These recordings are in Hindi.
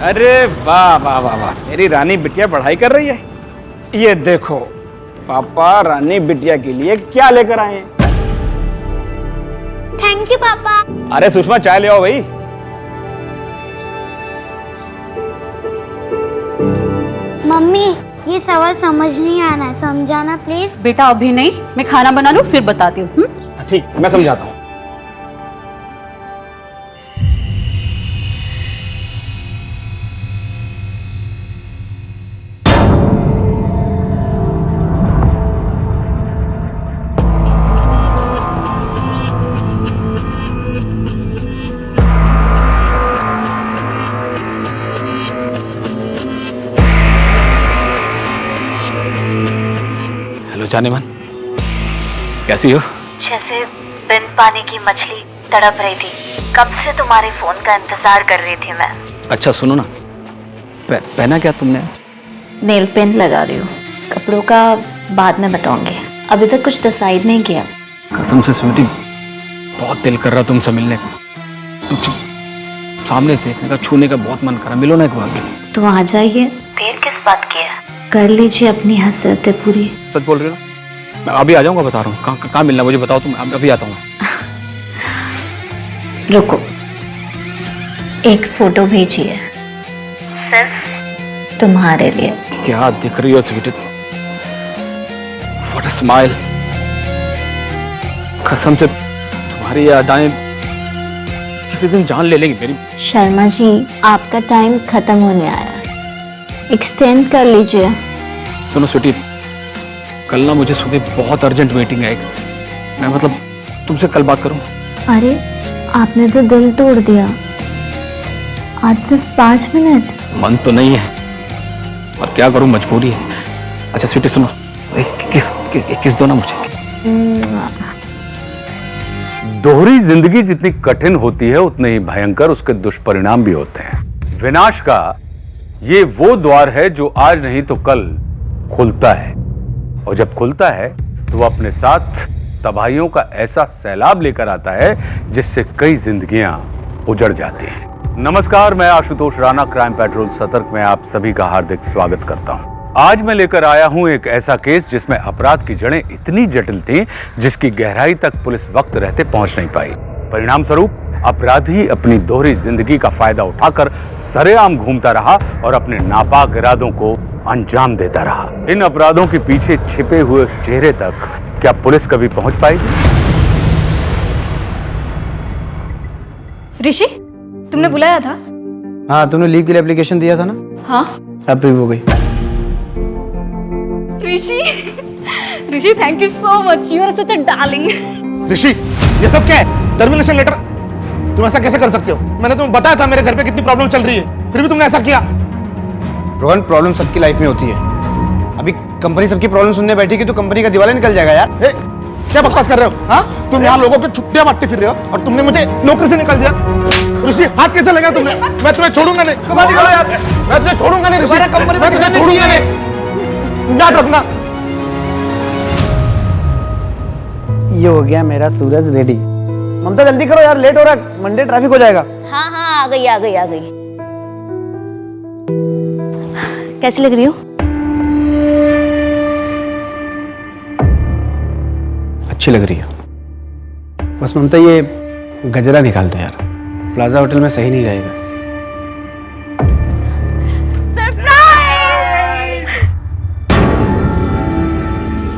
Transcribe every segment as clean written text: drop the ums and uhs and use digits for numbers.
अरे वाह वाह वाह वाह, मेरी रानी बिटिया पढ़ाई कर रही है। ये देखो पापा रानी बिटिया के लिए क्या लेकर आए हैं। थैंक यू पापा। अरे सुषमा चाय ले आओ भाई। मम्मी ये सवाल समझ नहीं आना, समझाना प्लीज। बेटा अभी नहीं, मैं खाना बना लूं फिर बताती हूँ। ठीक, मैं समझाता हूँ। हेलो जाने मन, कैसी हो? जैसे बिन पानी की मछली तड़प रही थी। कब से तुम्हारे फोन का इंतजार कर रही थी मैं। अच्छा सुनो ना, पहना क्या तुमने आज? नेल पेंट लगा रही हूँ। कपड़ों का बाद में बताऊंगी, अभी तक कुछ डिसाइड नहीं किया। कसम से स्वीटी, बहुत दिल कर रहा तुमसे मिलने का। तुम सामने देखने का, छूने का बहुत मन कर रहा। मिलो ना एक बार प्लीज। तुम आ जाइए। देर किस बात की है, कर लीजिए अपनी हसरतें पूरी। सच बोल रही हो? मैं अभी आ जाऊंगा, बता रहा हूँ। कहाँ मिलना मुझे बताओ तुम, अभी आता हूँ। रुको, एक फोटो भेजिए सिर्फ तुम्हारे लिए। क्या दिख रही हो स्वीटी, व्हाट अ स्माइल। कसम से तुम्हारी यादें किसी दिन जान ले लेंगी मेरी। शर्मा जी आपका टाइम खत्म होने आया, एक्सटेंड कर लीजिए। सुनो स्वीटी, कल ना मुझे सुबह बहुत अर्जेंट मीटिंग है एक। मैं मतलब तुमसे कल बात करूं? अरे आपने तो दिल तोड़ दिया। आज सिर्फ 5 मिनट। मन तो नहीं है और क्या करूं, मजबूरी है। अच्छा स्वीटी सुनो, किस दो ना मुझे। दोहरी जिंदगी जितनी कठिन होती है उतने ही भयंकर उसके दुष्परिणाम भी होते हैं। विनाश का ये वो द्वार है जो आज नहीं तो कल खुलता है, और जब खुलता है तो वो अपने साथ तबाहियों का ऐसा सैलाब लेकर आता है जिससे कई जिंदगियां उजड़ जाती हैं। नमस्कार, मैं आशुतोष राणा, क्राइम पेट्रोल सतर्क में आप सभी का हार्दिक स्वागत करता हूं। आज मैं लेकर आया हूं एक ऐसा केस जिसमें अपराध की जड़ें इतनी जटिल थीं जिसकी गहराई तक पुलिस वक्त रहते पहुंच नहीं पाई। परिणाम स्वरूप अपराधी अपनी दोहरी जिंदगी का फायदा उठाकर सरेआम घूमता रहा और अपने नापाक इरादों को अंजाम देता रहा। इन अपराधों के पीछे छिपे हुए उस चेहरे तक क्या पुलिस कभी पहुंच पाएगी? ऋषि, तुमने बुलाया था? हाँ, तुमने लीव के लिए एप्लीकेशन दिया था ना? हाँ। अप्रूव हो गई। Rishi thank you so much, you are such a darling. Rishi, ये सब क्या है? Termination letter? तुम ऐसा कैसे कर सकते हो? मैंने तुम्हें बताया था मेरे घर पे कितनी प्रॉब्लम चल रही है, फिर भी तुमने ऐसा किया। रोहन, प्रॉब्लम सबकी लाइफ में होती है। अभी कंपनी सबकी प्रॉब्लम सुनने बैठेगी तो कंपनी का दिवाला निकल जाएगा यार। क्या बकवास कर रहे हो? हाँ, तुम यहाँ लोगों की छुट्टियां बांटते फिर रहे हो और तुमने मुझे नौकरी से निकाल दिया। ऋषि, हाथ कैसे लगा तुमने? मैं तुम्हें छोड़ूंगा नहीं। यार, मैं तुम्हें छोड़ूगा नहीं ऋषि, मैं तुम्हें छोड़ूंगा नहीं, याद रखना। ये हो गया मेरा सूरज रेडी। ममता जल्दी करो यार, लेट हो रहा है, मंडे ट्रैफिक हो जाएगा। हाँ हाँ, आ गई आ गई आ गई। कैसी लग रही हो? अच्छी लग रही है। बस ममता ये गजरा निकाल दो यार, प्लाजा होटल में सही नहीं रहेगा। सरप्राइज!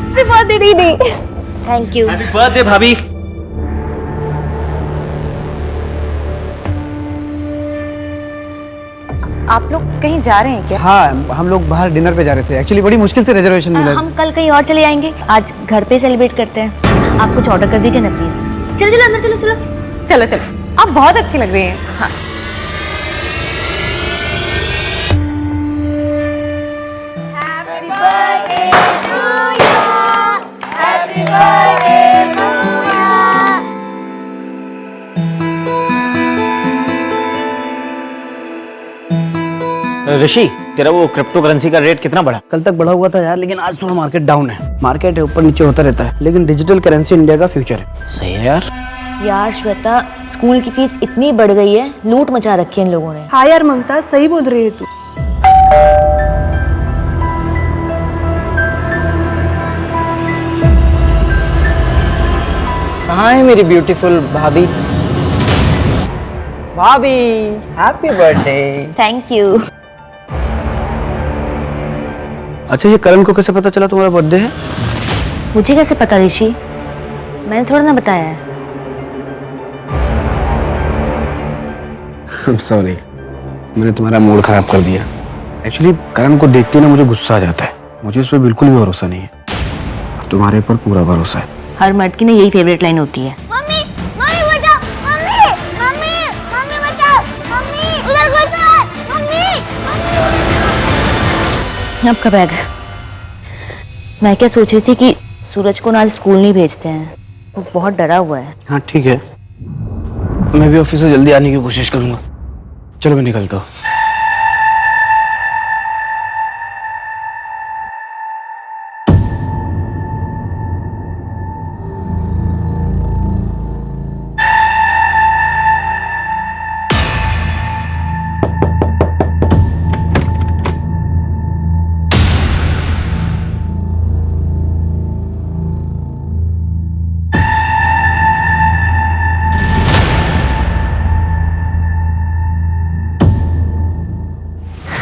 हैप्पी बर्थडे दीदी। Thank you. हैप्पी बर्थडे भाभी। आप लोग कहीं जा रहे हैं क्या? हाँ, हम लोग बाहर डिनर पे जा रहे थे। एक्चुअली बड़ी मुश्किल से रिजर्वेशन मिला। हम कल कहीं और चले जाएंगे, आज घर पे सेलिब्रेट करते हैं। आप कुछ ऑर्डर कर दीजिए ना प्लीज। चलो चलो अंदर चलो चलो चलो चलो, आप बहुत अच्छी लग रही हैं। हाँ। ऋषि, तेरा वो क्रिप्टो करेंसी का रेट कितना बढ़ा? कल तक बढ़ा हुआ था यार, लेकिन आज थोड़ा मार्केट डाउन है। मार्केट है ऊपर नीचे होता रहता है, लेकिन डिजिटल करेंसी इंडिया का फ्यूचर है। सही है यार। यार श्वेता, स्कूल की फीस इतनी बढ़ गई है, लूट मचा रखी है इन लोगों ने। हाँ यार ममता, सही बोल रही है तू। कहाँ है मेरी ब्यूटीफुल भाभी? भाभी हैप्पी बर्थडे। Thank you. अच्छा, ये करण को कैसे पता चला तुम्हारा बर्थडे है? मुझे कैसे पता ऋषि? मैंने थोड़ा ना बताया है। सॉरी, मैंने तुम्हारा मूड खराब कर दिया। एक्चुअली करण को देखते ना मुझे गुस्सा आ जाता है। मुझे उस पर बिल्कुल भी भरोसा नहीं है। अब तुम्हारे पर पूरा भरोसा है। हर मर्द की ना यही फेवरेट लाइन होती है। मम्मी मम्मी बचाओ, मम्मी मम्मी मम्मी बचाओ, मम्मी उधर कोई तो है, मम्मी मम्मी। आपका बैग। मैं क्या सोच रही थी कि सूरज को ना आज स्कूल नहीं भेजते हैं, वो बहुत डरा हुआ है। हाँ ठीक है, मैं भी ऑफिस से जल्दी आने की कोशिश करूंगा। चलो मैं निकलता हूँ।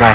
बाय।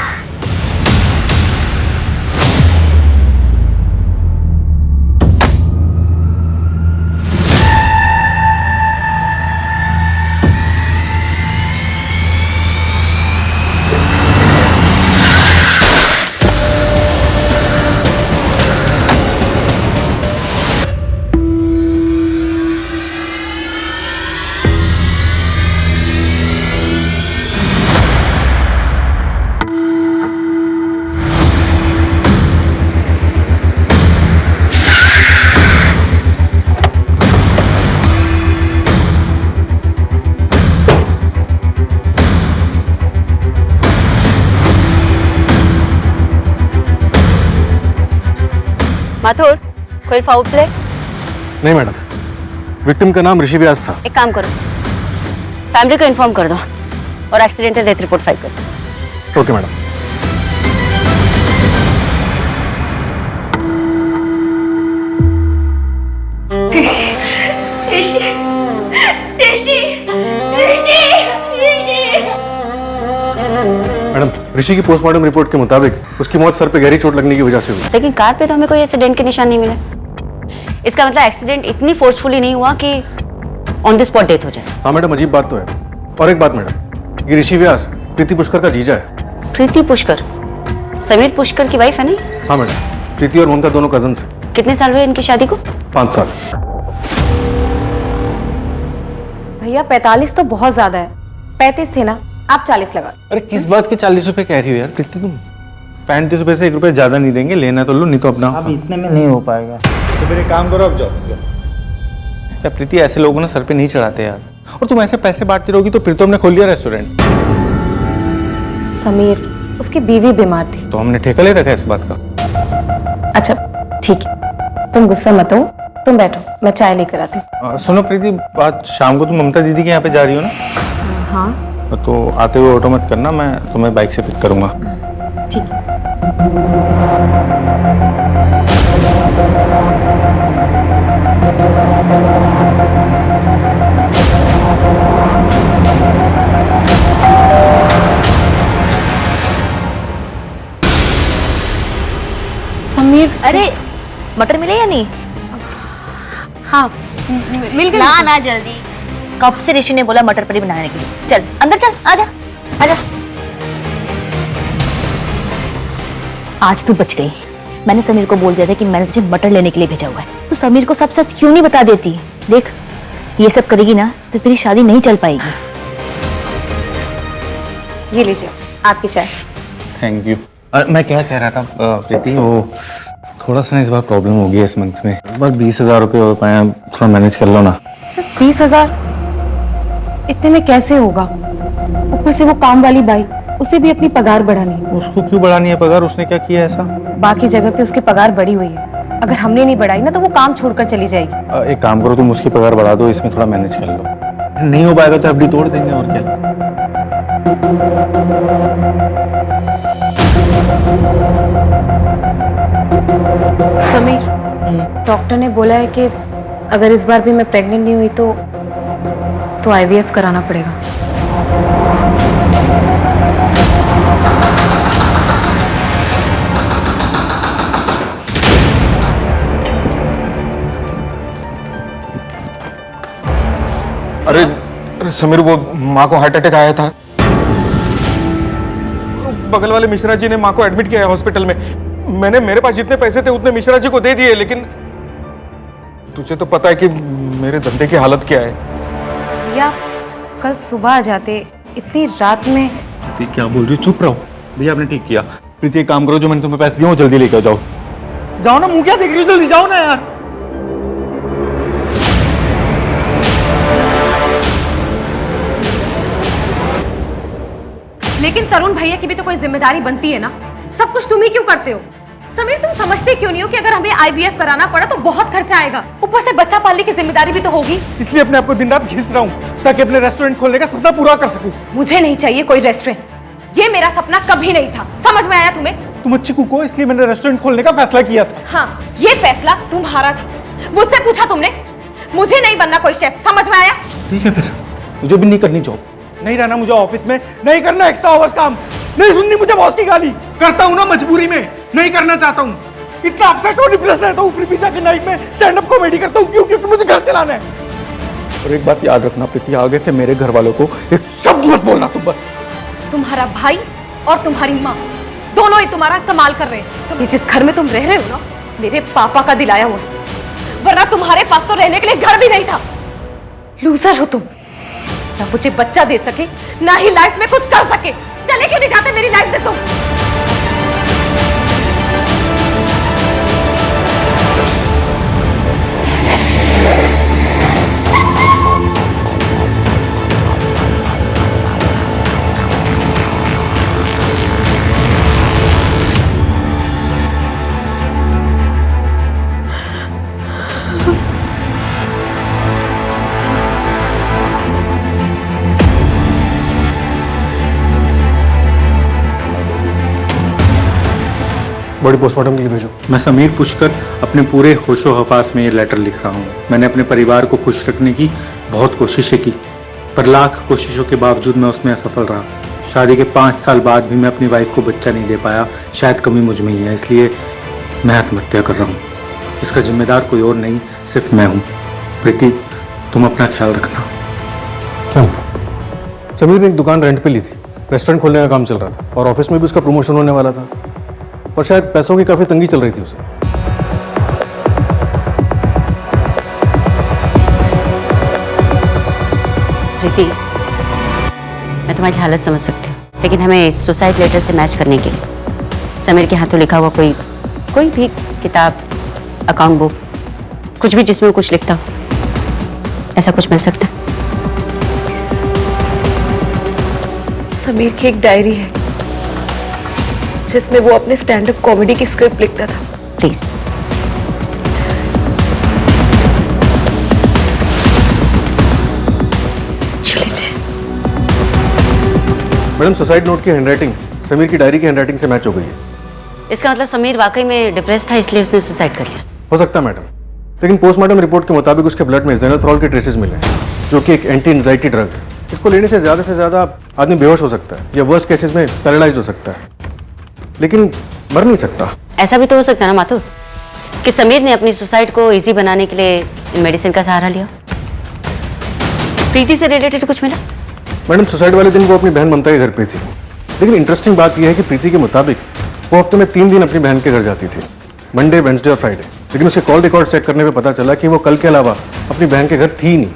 माथुर, कोई फाउल प्ले? नहीं मैडम, विक्टिम का नाम ऋषि व्यास था। एक काम करो, फैमिली को इन्फॉर्म कर दो और एक्सीडेंटल डेथ रिपोर्ट फाइल कर दो। Okay madam. मैडम, ऋषि की पोस्टमार्टम रिपोर्ट के मुताबिक उसकी मौत सर पे गहरी चोट लगने की वजह से हुई। लेकिन कार पे तो हमें कोई एक्सीडेंट के निशान नहीं मिले। इसका मतलब एक्सीडेंट इतनी फोर्सफुली नहीं हुआ कि ऑन द स्पॉट डेथ हो जाए। हाँ मैडम, अजीब बात तो है। और एक बात मैडम, ये ऋषि व्यास प्रीति पुष्कर का जीजा है। प्रीति पुष्कर समीर पुष्कर की वाइफ है नहीं? हाँ मैडम, प्रीति और ममता दोनों कजन है। कितने साल हुए इनकी शादी को? 5 साल। भैया 45 तो बहुत ज्यादा है। 35 थे ना, आप 40 लगा। अरे किस बात के 40 रुपए कह रही हो यार प्रीति तुम? 35 रुपए से 1 रुपए ज्यादा नहीं देंगे, लेना तो लो, नहीं तो अपना। अब इतने में नहीं हो पाएगा। तो फिर एक काम करो, अब जाओ। यार प्रीति, ऐसे लोगों ने सर पे नहीं चढ़ाते यार। और तुम ऐसे पैसे बांटती रहोगी तो फिर तो हमने खोल लिया रेस्टोरेंट। समीर, उसकी बीवी बीमार थी। तो हमने ठेका ले रखा है इस बात का। अच्छा ठीक है, तुम गुस्सा मत हो, तुम बैठो, मैं चाय लेकर आती हूँ। सुनो प्रीति, आज शाम को तुम ममता दीदी के यहाँ पे जा रही हो ना? हाँ तो आते हुए ऑटो मत करना, मैं तुम्हें बाइक से पिक करूंगा। ठीक है। समीर, अरे मटर मिले या नहीं? हाँ मिल गई। ला ना जल्दी। कब से ऋषि ने बोला मटर पनीर बनाने के लिए। चल अंदर चल, आजा आजा। आज तू बच गई। मैंने समीर को बोल दिया था कि मैंने तुझे मटर लेने के लिए भेजा हुआ है। तू समीर को सब सच क्यों नहीं बता देती? देख, ये सब करेगी ना तो तेरी शादी नहीं चल पाएगी। ये लीजिए आपकी चाय। Thank you. मैं क्या कह रहा था प्रीति, वो थोड़ा सा इस बार प्रॉब्लम हो गई इस मंथ में। इस बार 20,000 रुपये हो पाए, थोड़ा मैनेज कर लो ना। सिर्फ 20,000? इतने में कैसे होगा? ऊपर से वो काम वाली बाई, उसे भी अपनी पगार बढ़ानी है। उसको क्यों बढ़ानी है पगार? उसने क्या किया ऐसा? बाकी जगह पे उसकी पगार बढ़ी हुई है, अगर हमने नहीं बढ़ाई ना तो वो काम छोड़कर चली जाएगी। एक काम करो, तुम उसकी पगार बढ़ा दो, इसमें थोड़ा मैनेज कर लो। नहीं हो पाएगा तो एफडी तोड़ देंगे, और क्या। समीर, डॉक्टर ने बोला है कि अगर इस बार भी मैं प्रेग्नेंट नहीं हुई तो आईवीएफ कराना पड़ेगा। अरे समीर, वो माँ को हार्ट अटैक आया था। बगल वाले मिश्रा जी ने माँ को एडमिट किया है हॉस्पिटल में। मैंने मेरे पास जितने पैसे थे उतने मिश्रा जी को दे दिए, लेकिन तुझे तो पता है कि मेरे धंधे की हालत क्या है। या कल सुबह आ जाते, इतनी रात में। प्रीति क्या बोल रही हो? चुप रहो भैया, आपने ठीक किया। प्रीति एक काम करो, जो मैंने तुम्हें पैसे दिए वो जल्दी लेकर जाओ। जाओ ना, मुंह क्या देख रही हो, जल्दी जाओ ना यार। लेकिन तरुण भैया की भी तो कोई जिम्मेदारी बनती है ना, सब कुछ तुम ही क्यों करते हो? समीर, तुम समझते क्यों नहीं हो कि अगर हमें आईवीएफ कराना पड़ा तो बहुत खर्चा आएगा, ऊपर से बच्चा पालने की जिम्मेदारी भी तो होगी। इसलिए अपने आप को दिन रात घिस रहा हूँ ताकि अपने रेस्टोरेंट खोलने का सपना पूरा कर सकूं। मुझे नहीं चाहिए कोई रेस्टोरेंट, ये मेरा सपना कभी नहीं था। समझ में आया तुम्हें? तुम अच्छी कुक हो, इसलिए मैंने रेस्टोरेंट खोलने का फैसला किया था। हाँ, ये फैसला तुम्हारा था। मुझसे पूछा तुमने? मुझे नहीं बनना कोई शेफ, समझ में आया? ठीक है फिर, मुझे भी नहीं करनी जॉब। नहीं रहना मुझे ऑफिस में, नहीं करना एक्स्ट्रा आवर्स काम, नहीं सुननी मुझे बॉस की गाली। करता हूँ ना मजबूरी में, नहीं करना चाहता हूँ। इतना अपसेट और डिप्रेस रहता हूँ, फ्री पिज्जा के नाइट में स्टैंड अप कॉमेडी करता हूँ। क्यों? क्योंकि मुझे घर चलाना है। और एक बात याद रखना प्रीति, आगे से मेरे घर वालों को एक शब्द मत बोलना तुम बस। तुम्हारा भाई और तुम्हारी माँ दोनों ही तुम्हारा इस्तेमाल कर रहे हैं। ये जिस घर में तुम रह रहे हो ना, मेरे पापा का दिलाया हुआ है, वरना तुम्हारे पास तो रहने के लिए घर भी नहीं था। लूजर हो तुम, ना मुझे बच्चा दे सके, ना ही लाइफ में कुछ कर सके। चले क्यों नहीं जाते मेरी लाइफ से तुम? बॉडी पोस्टमार्टम के लिए भेजो। मैं समीर पुष्कर अपने पूरे होशो हवास में ये लेटर लिख रहा हूँ। मैंने अपने परिवार को खुश रखने की बहुत कोशिशें की, पर लाख कोशिशों के बावजूद मैं उसमें असफल रहा। शादी के 5 साल बाद भी मैं अपनी वाइफ को बच्चा नहीं दे पाया। शायद कमी मुझ में ही है, इसलिए मैं आत्महत्या कर रहा हूँ। इसका जिम्मेदार कोई और नहीं, सिर्फ मैं हूँ। प्रीति, तुम अपना ख्याल रखना। समीर ने एक दुकान रेंट पे ली थी, रेस्टोरेंट खोलने का काम चल रहा था और ऑफिस में भी उसका प्रमोशन होने वाला था, पर शायद पैसों की काफी तंगी चल रही थी उसे। प्रीति, मैं तुम्हारी हालत समझ सकती हूँ, लेकिन हमें इस सुसाइड लेटर से मैच करने के लिए समीर के हाथों लिखा हुआ कोई भी किताब, अकाउंट बुक, कुछ भी जिसमें कुछ लिखता हो, ऐसा कुछ मिल सकता है? समीर की एक डायरी है जिसमें वो अपने स्टैंड अप कॉमेडी की स्क्रिप्ट लिखता था। प्लीज। मैडम, सुसाइड नोट की हैंडराइटिंग समीर की डायरी की हैंडराइटिंग से मैच हो गई है। इसका मतलब समीर वाकई में डिप्रेस था, इसलिए उसने सुसाइड कर लिया। हो सकता है मैडम, लेकिन पोस्टमार्टम रिपोर्ट के मुताबिक उसके ब्लड में ज़ेनोथ्रोल के ट्रेसेस मिले हैं, जो कि एक एंटी एंजाइटी ड्रग है। इसको लेने से ज्यादा आदमी बेहोश हो सकता है या वर्स्ट केसेस में पैरालाइज हो सकता है, लेकिन मर नहीं सकता। ऐसा भी तो हो सकता है ना माथुर, कि समीर ने अपनी सुसाइड को इजी बनाने के लिए इन मेडिसिन का सहारा लिया। प्रीति से रिलेटेड कुछ मिला? मैडम, सुसाइड वाले दिन वो अपनी बहन ममता के घर पे थी, लेकिन इंटरेस्टिंग बात यह है कि प्रीति के मुताबिक वो हफ्ते में 3 दिन अपनी बहन के घर जाती थी, मंडे, वेंसडे और फ्राइडे। लेकिन उसके कॉल रिकॉर्ड चेक करने पे पता चला कि वो कल के अलावा अपनी बहन के घर थी ही नहीं।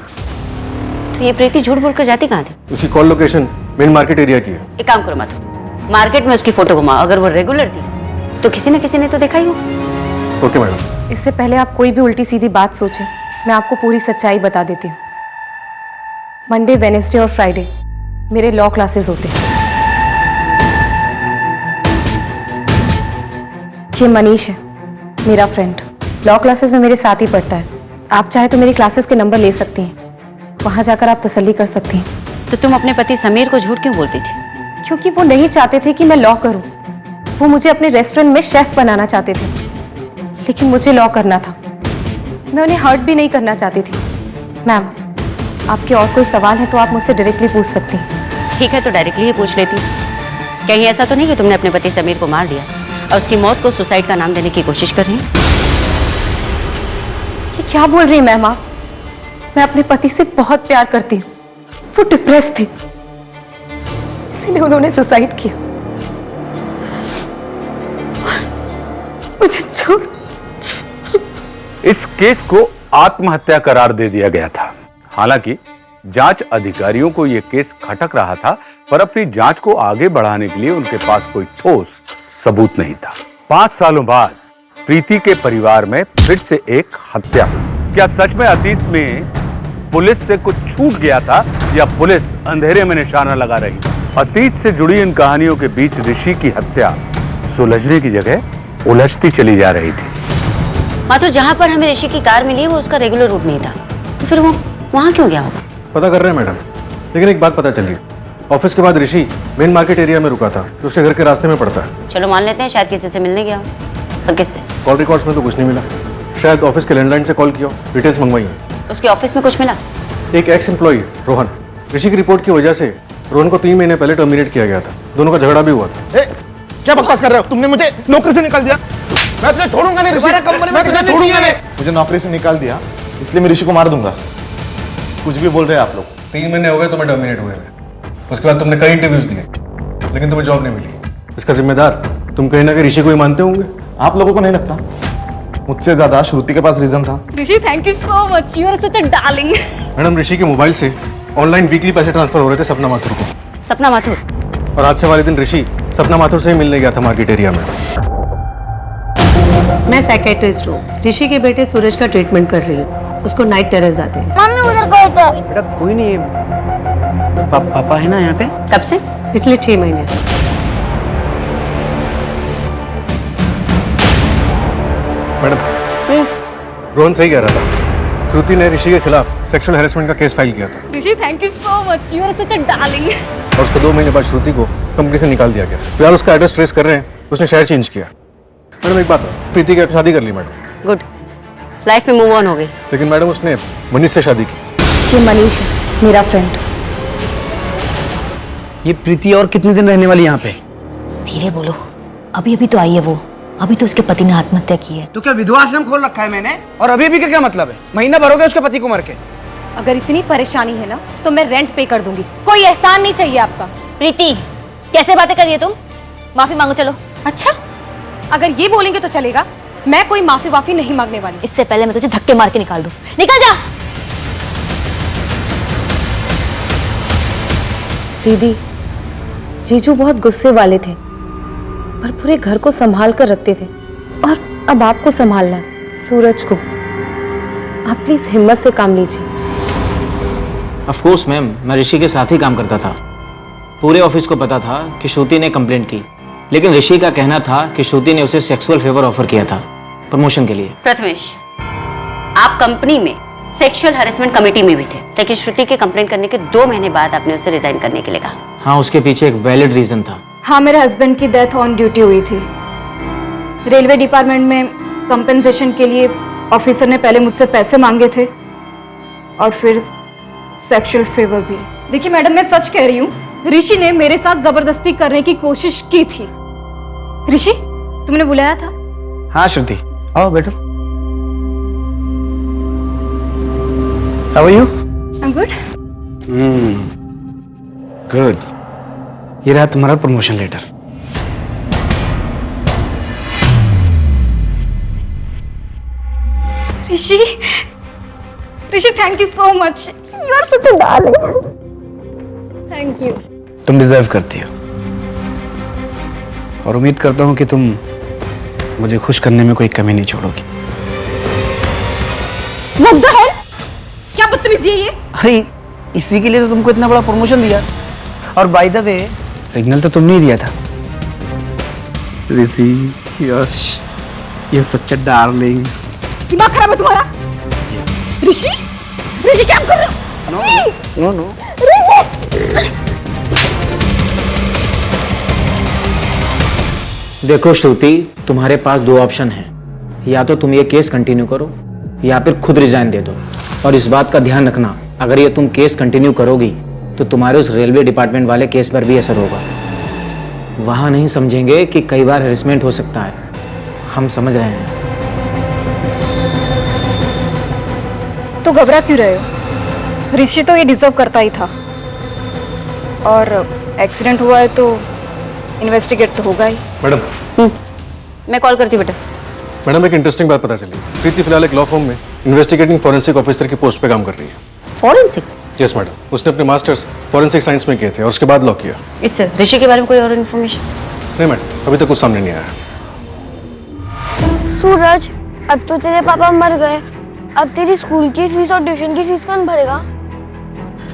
तो ये प्रीति झूठ बोलकर जाती कहाँ थी? उसकी call location main market area की है। एक काम करो माथुर, मार्केट में उसकी फोटो घुमाओ। अगर वो रेगुलर थी तो किसी न किसी ने तो देखा ही हो। Okay madam. इससे पहले आप कोई भी उल्टी सीधी बात सोचें, मैं आपको पूरी सच्चाई बता देती हूँ। मंडे, वेडनेसडे और फ्राइडे मेरे लॉ क्लासेस होते हैं। ये मनीष है, मेरा फ्रेंड। लॉ क्लासेस में मेरे साथ ही पढ़ता है। आप चाहे तो मेरी क्लासेस के नंबर ले सकती हैं, वहां जाकर आप तसल्ली कर सकती हैं। तो तुम अपने पति समीर को झूठ क्यों बोलती थी? क्योंकि वो नहीं चाहते थे कि मैं लॉ करूं। वो मुझे अपने रेस्टोरेंट में शेफ बनाना चाहते थे, लेकिन मुझे लॉ करना था। मैं उन्हें हर्ट भी नहीं करना चाहती थी। मैम, आपके और कोई सवाल है तो आप मुझसे डायरेक्टली पूछ सकती हैं। ठीक है, तो डायरेक्टली ही पूछ लेती। कहीं ऐसा तो नहीं कि तुमने अपने पति समीर को मार दिया और उसकी मौत को सुसाइड का नाम देने की कोशिश कर रही हैं? ये क्या बोल रही हैं मैम आप? मैं अपने पति से बहुत प्यार करती हूँ। वो डिप्रेस थे, इसीलिए उन्होंने सुसाइड किया। मुझे छोड़। इस केस को आत्महत्या करार दे दिया गया था। हालांकि जांच अधिकारियों को यह केस खटक रहा था, पर अपनी जांच को आगे बढ़ाने के लिए उनके पास कोई ठोस सबूत नहीं था। 5 सालों बाद प्रीति के परिवार में फिर से एक हत्या हुई। क्या सच में अतीत में पुलिस से कुछ छूट गया था या पुलिस अंधेरे में निशाना लगा रही थी? अतीत से जुड़ी इन कहानियों के बीच ऋषि की हत्या सुलझने की जगह उलझती चली जा रही थी। मात्र जहां पर हमें ऋषि की कार मिली है वो उसका रेगुलर रूट नहीं था, तो फिर वो वहां क्यों गया होगा? पता कर रहे हैं मैडम, लेकिन एक बात पता चली। ऑफिस के बाद ऋषि मेन मार्केट एरिया में रुका था, जो उसके घर के रास्ते में पड़ता है। चलो मान लेते हैं शायद किसी से मिलने गया हो। और किससे? कॉल रिकॉर्ड्स में तो कुछ नहीं मिला। शायद ऑफिस के लैंडलाइन से कॉल किया, डिटेल्स मंगवाई है। उसके ऑफिस में कुछ मिला? एक एक्स एम्प्लॉई रोहन, ऋषि की रिपोर्ट की वजह से रोहन को 3 महीने पहले टर्मिनेट किया गया था। दोनों का झगड़ा भी हुआ था। क्या बकवास कर रहे हो? तुमने मुझे नौकरी से निकाल दिया। मैं तुझे छोड़ूंगा नहीं ऋषि, मैं तुझे छोड़ूंगा नहीं। मुझे नौकरी से निकाल दिया, इसलिए मैं ऋषि को मार दूंगा। कुछ भी बोल रहे हैं आप लोग। 3 महीने हो गए तुम्हें टर्मिनेट हुए हैं। उसके बाद तुमने कई इंटरव्यूज दिए, लेकिन तुम्हें जॉब नहीं मिली। इसका जिम्मेदार तुम कहीं ना कहीं ऋषि को ही मानते होंगे। आप लोगों को नहीं लगता? मुझसे ज्यादा श्रुति के पास रीजन था। Rishi, thank you so much, you are such a darling. Madam, Rishi के मोबाइल से ऑनलाइन वीकली पैसे ट्रांसफर हो रहे थे सपना माथुर को। सपना माथुर? और हादसे वाले दिन ऋषि सपना माथुर से ही मिलने गया था मार्केट एरिया में। मैं साइकेट्रिस्ट हूँ। ऋषि के बेटे सूरज का ट्रीटमेंट कर रही हूँ। उसको नाइट टेरर्स आते हैं। मम्मी उधर गए थे। बेटा कोई नहीं, पापा है ना यहाँ पे? कब से? पिछले 6 महीने से। मैडम, रोहन सही कह रहा था। श्रुति ने ऋषि के खिलाफ सेक्सुअल हैरेसमेंट का केस फाइल किया था। Rishi, thank you so much, you are such a darling. और उसके 2 महीने बाद श्रुति को कंपनी से निकाल दिया गया। फिलहाल उसका एड्रेस ट्रेस कर रहे हैं, उसने शहर चेंज किया। मैडम एक बात, प्रीति की शादी कर ली मैडम। गुड, लाइफ में मूव ऑन हो गई। लेकिन मैडम उसने मनीष से शादी की। ये मनीष है, मेरा फ्रेंड। ये प्रीति और कितने दिन रहने वाली यहाँ पे? धीरे बोलो, अभी अभी तो आई है वो। अभी तो उसके पति ने आत्महत्या की है। तो क्या विधवा आश्रम खोल रखा है मैंने? और अभी भी का क्या मतलब है? महीना भर हो गया उसके पति को मर के। अगर इतनी परेशानी है ना तो मैं रेंट पे कर दूंगी, कोई एहसान नहीं चाहिए आपका। प्रीति, कैसे बातें कर रही है तुम? माफी मांगो चलो। अच्छा, अगर ये बोलेंगे तो चलेगा। मैं कोई माफी वाफी नहीं मांगने वाली। इससे पहले मैं तुझे धक्के मार के निकाल दूं। निकल जा। दीदी, जीजू बहुत गुस्से वाले थे, पर पूरे घर को संभाल कर रखते थे, और अब आपको संभालना है, सूरज को। आप प्लीज हिम्मत से काम लीजिए। ऑफ कोर्स मैम, मैं ऋषि के साथ ही काम करता था। पूरे ऑफिस को पता था कि श्रुति ने कंप्लेंट की, लेकिन ऋषि का कहना था कि श्रुति ने उसे सेक्सुअल फेवर ऑफर किया था प्रमोशन के लिए। प्रथमेश, आप कंपनी में सेक्सुअल हैरेसमेंट कमेटी में भी थे, लेकिन श्रुति के कंप्लेंट करने के 2 महीने बाद आपने उसे रिजाइन करने के लिए कहा। हाँ, उसके पीछे एक वैलिड रीजन था। हाँ, मेरे हस्बैंड की डेथ ऑन ड्यूटी हुई थी। रेलवे डिपार्टमेंट में कंपनसेशन के लिए ऑफिसर ने पहले मुझसे पैसे मांगे थे और फिर सेक्सुअल फेवर भी। देखिए मैडम, मैं सच कह रही हूँ, ऋषि ने मेरे साथ जबरदस्ती करने की कोशिश की थी। ऋषि, तुमने बुलाया था? हाँ श्रुति, आओ बैठो। How are you? I'm good. Good. ये रहा तुम्हारा promotion letter. Rishi, thank you so much, you are such a darling. Thank you. तुम डिजर्व करती हो, और उम्मीद करता हूँ कि तुम मुझे खुश करने में कोई कमी नहीं छोड़ोगी। What the hell? क्या बदतमीजी है ये? अरे इसी के लिए तो तुमको इतना बड़ा प्रमोशन दिया। और बाय द वे, सिग्नल तो तुमने ही दिया था। ऋषि, yes, you're such a darling. दिमाग खराब है तुम्हारा? ऋषि, ऋषि क्या कर रहे हो? नो नो देखो श्रुति, तुम्हारे पास दो ऑप्शन हैं। या तो तुम ये केस कंटिन्यू करो या फिर खुद रिजाइन दे दो। और इस बात का ध्यान रखना, अगर ये तुम केस कंटिन्यू करोगी तो तुम्हारे उस रेलवे डिपार्टमेंट वाले केस पर भी असर होगा। वहां नहीं समझेंगे कि कई बार हेरसमेंट हो सकता है। हम समझ रहे हैं। तो घबरा क्यों रहे हो? ऋषि तो ये डिजर्व करता ही था, और एक्सीडेंट हुआ है तो इन्वेस्टिगेट तो होगा ही। मैडम मैं कॉल करती हूँ बेटा। मैडम एक इंटरेस्टिंग बात पता चली। प्रीति फिलहाल एक लॉ फर्म में इन्वेस्टिगेटिंग फॉरेंसिक ऑफिसर की पोस्ट पे काम कर रही है। फॉरेंसिक? यस मैडम, उसने अपने मास्टर्स फॉरेंसिक साइंस में किए थे और उसके बाद लॉ किया। इससे ऋषि के बारे में कोई और इन्फॉर्मेशन? नहीं मैडम, अभी तक कुछ सामने नहीं आया। सूरज, अब तो तेरे पापा मर गए, अब तेरी स्कूल की फीस और ट्यूशन की फीस कौन भरेगा?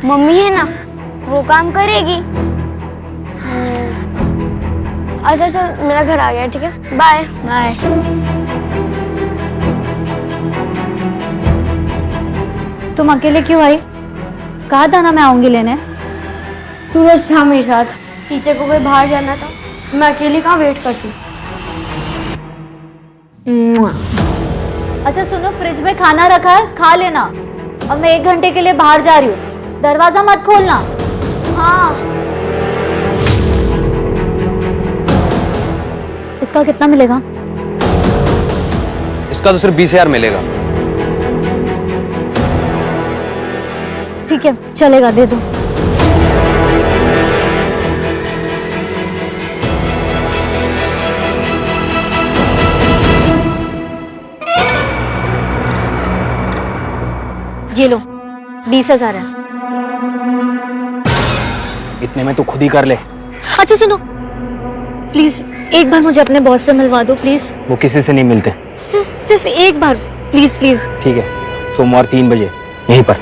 मम्मी है ना, वो काम करेगी। अच्छा चल, मेरा घर आ गया, ठीक है, बाय बाय। तुम अकेले क्यों आई? कहा था ना मैं आऊंगी लेने। सूरज था मेरे साथ, टीचर को कोई बाहर जाना था, मैं अकेली कहाँ वेट करती। अच्छा सुनो, फ्रिज में खाना रखा है, खा लेना। अब मैं 1 घंटे के लिए बाहर जा रही हूँ, दरवाजा मत खोलना। हाँ। इसका कितना मिलेगा? इसका तो सिर्फ 20,000 मिलेगा। ठीक है, चलेगा, दे दो। ये लो, 20,000 है। इतने में तो खुद ही कर ले। अच्छा सुनो, प्लीज एक बार मुझे अपने बॉस से मिलवा दो प्लीज। वो किसी से नहीं मिलते। सिर्फ एक बार, प्लीज प्लीज। ठीक है, सोमवार 3 बजे यहीं पर।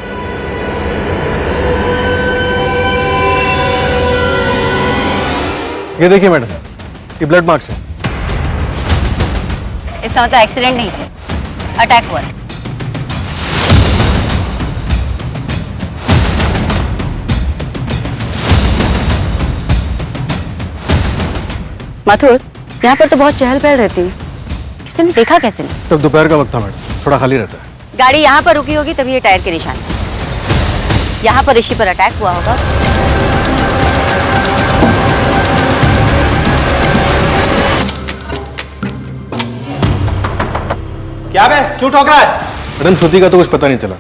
ये देखिए मैडम, ये ब्लड मार्क्स है। इसका मतलब एक्सीडेंट नहीं, अटैक हुआ है। माथुर, यहाँ पर तो बहुत चहल पहल रहती है, किसी ने देखा कैसे नहीं? तब दोपहर का वक्त था मैडम, थोड़ा खाली रहता है। गाड़ी यहाँ पर रुकी होगी तभी ये टायर के निशान। यहाँ पर ऋषि पर अटैक हुआ होगा। क्या बे, क्यों ठोक रहा है? मैडम श्रुति का तो कुछ पता नहीं चला,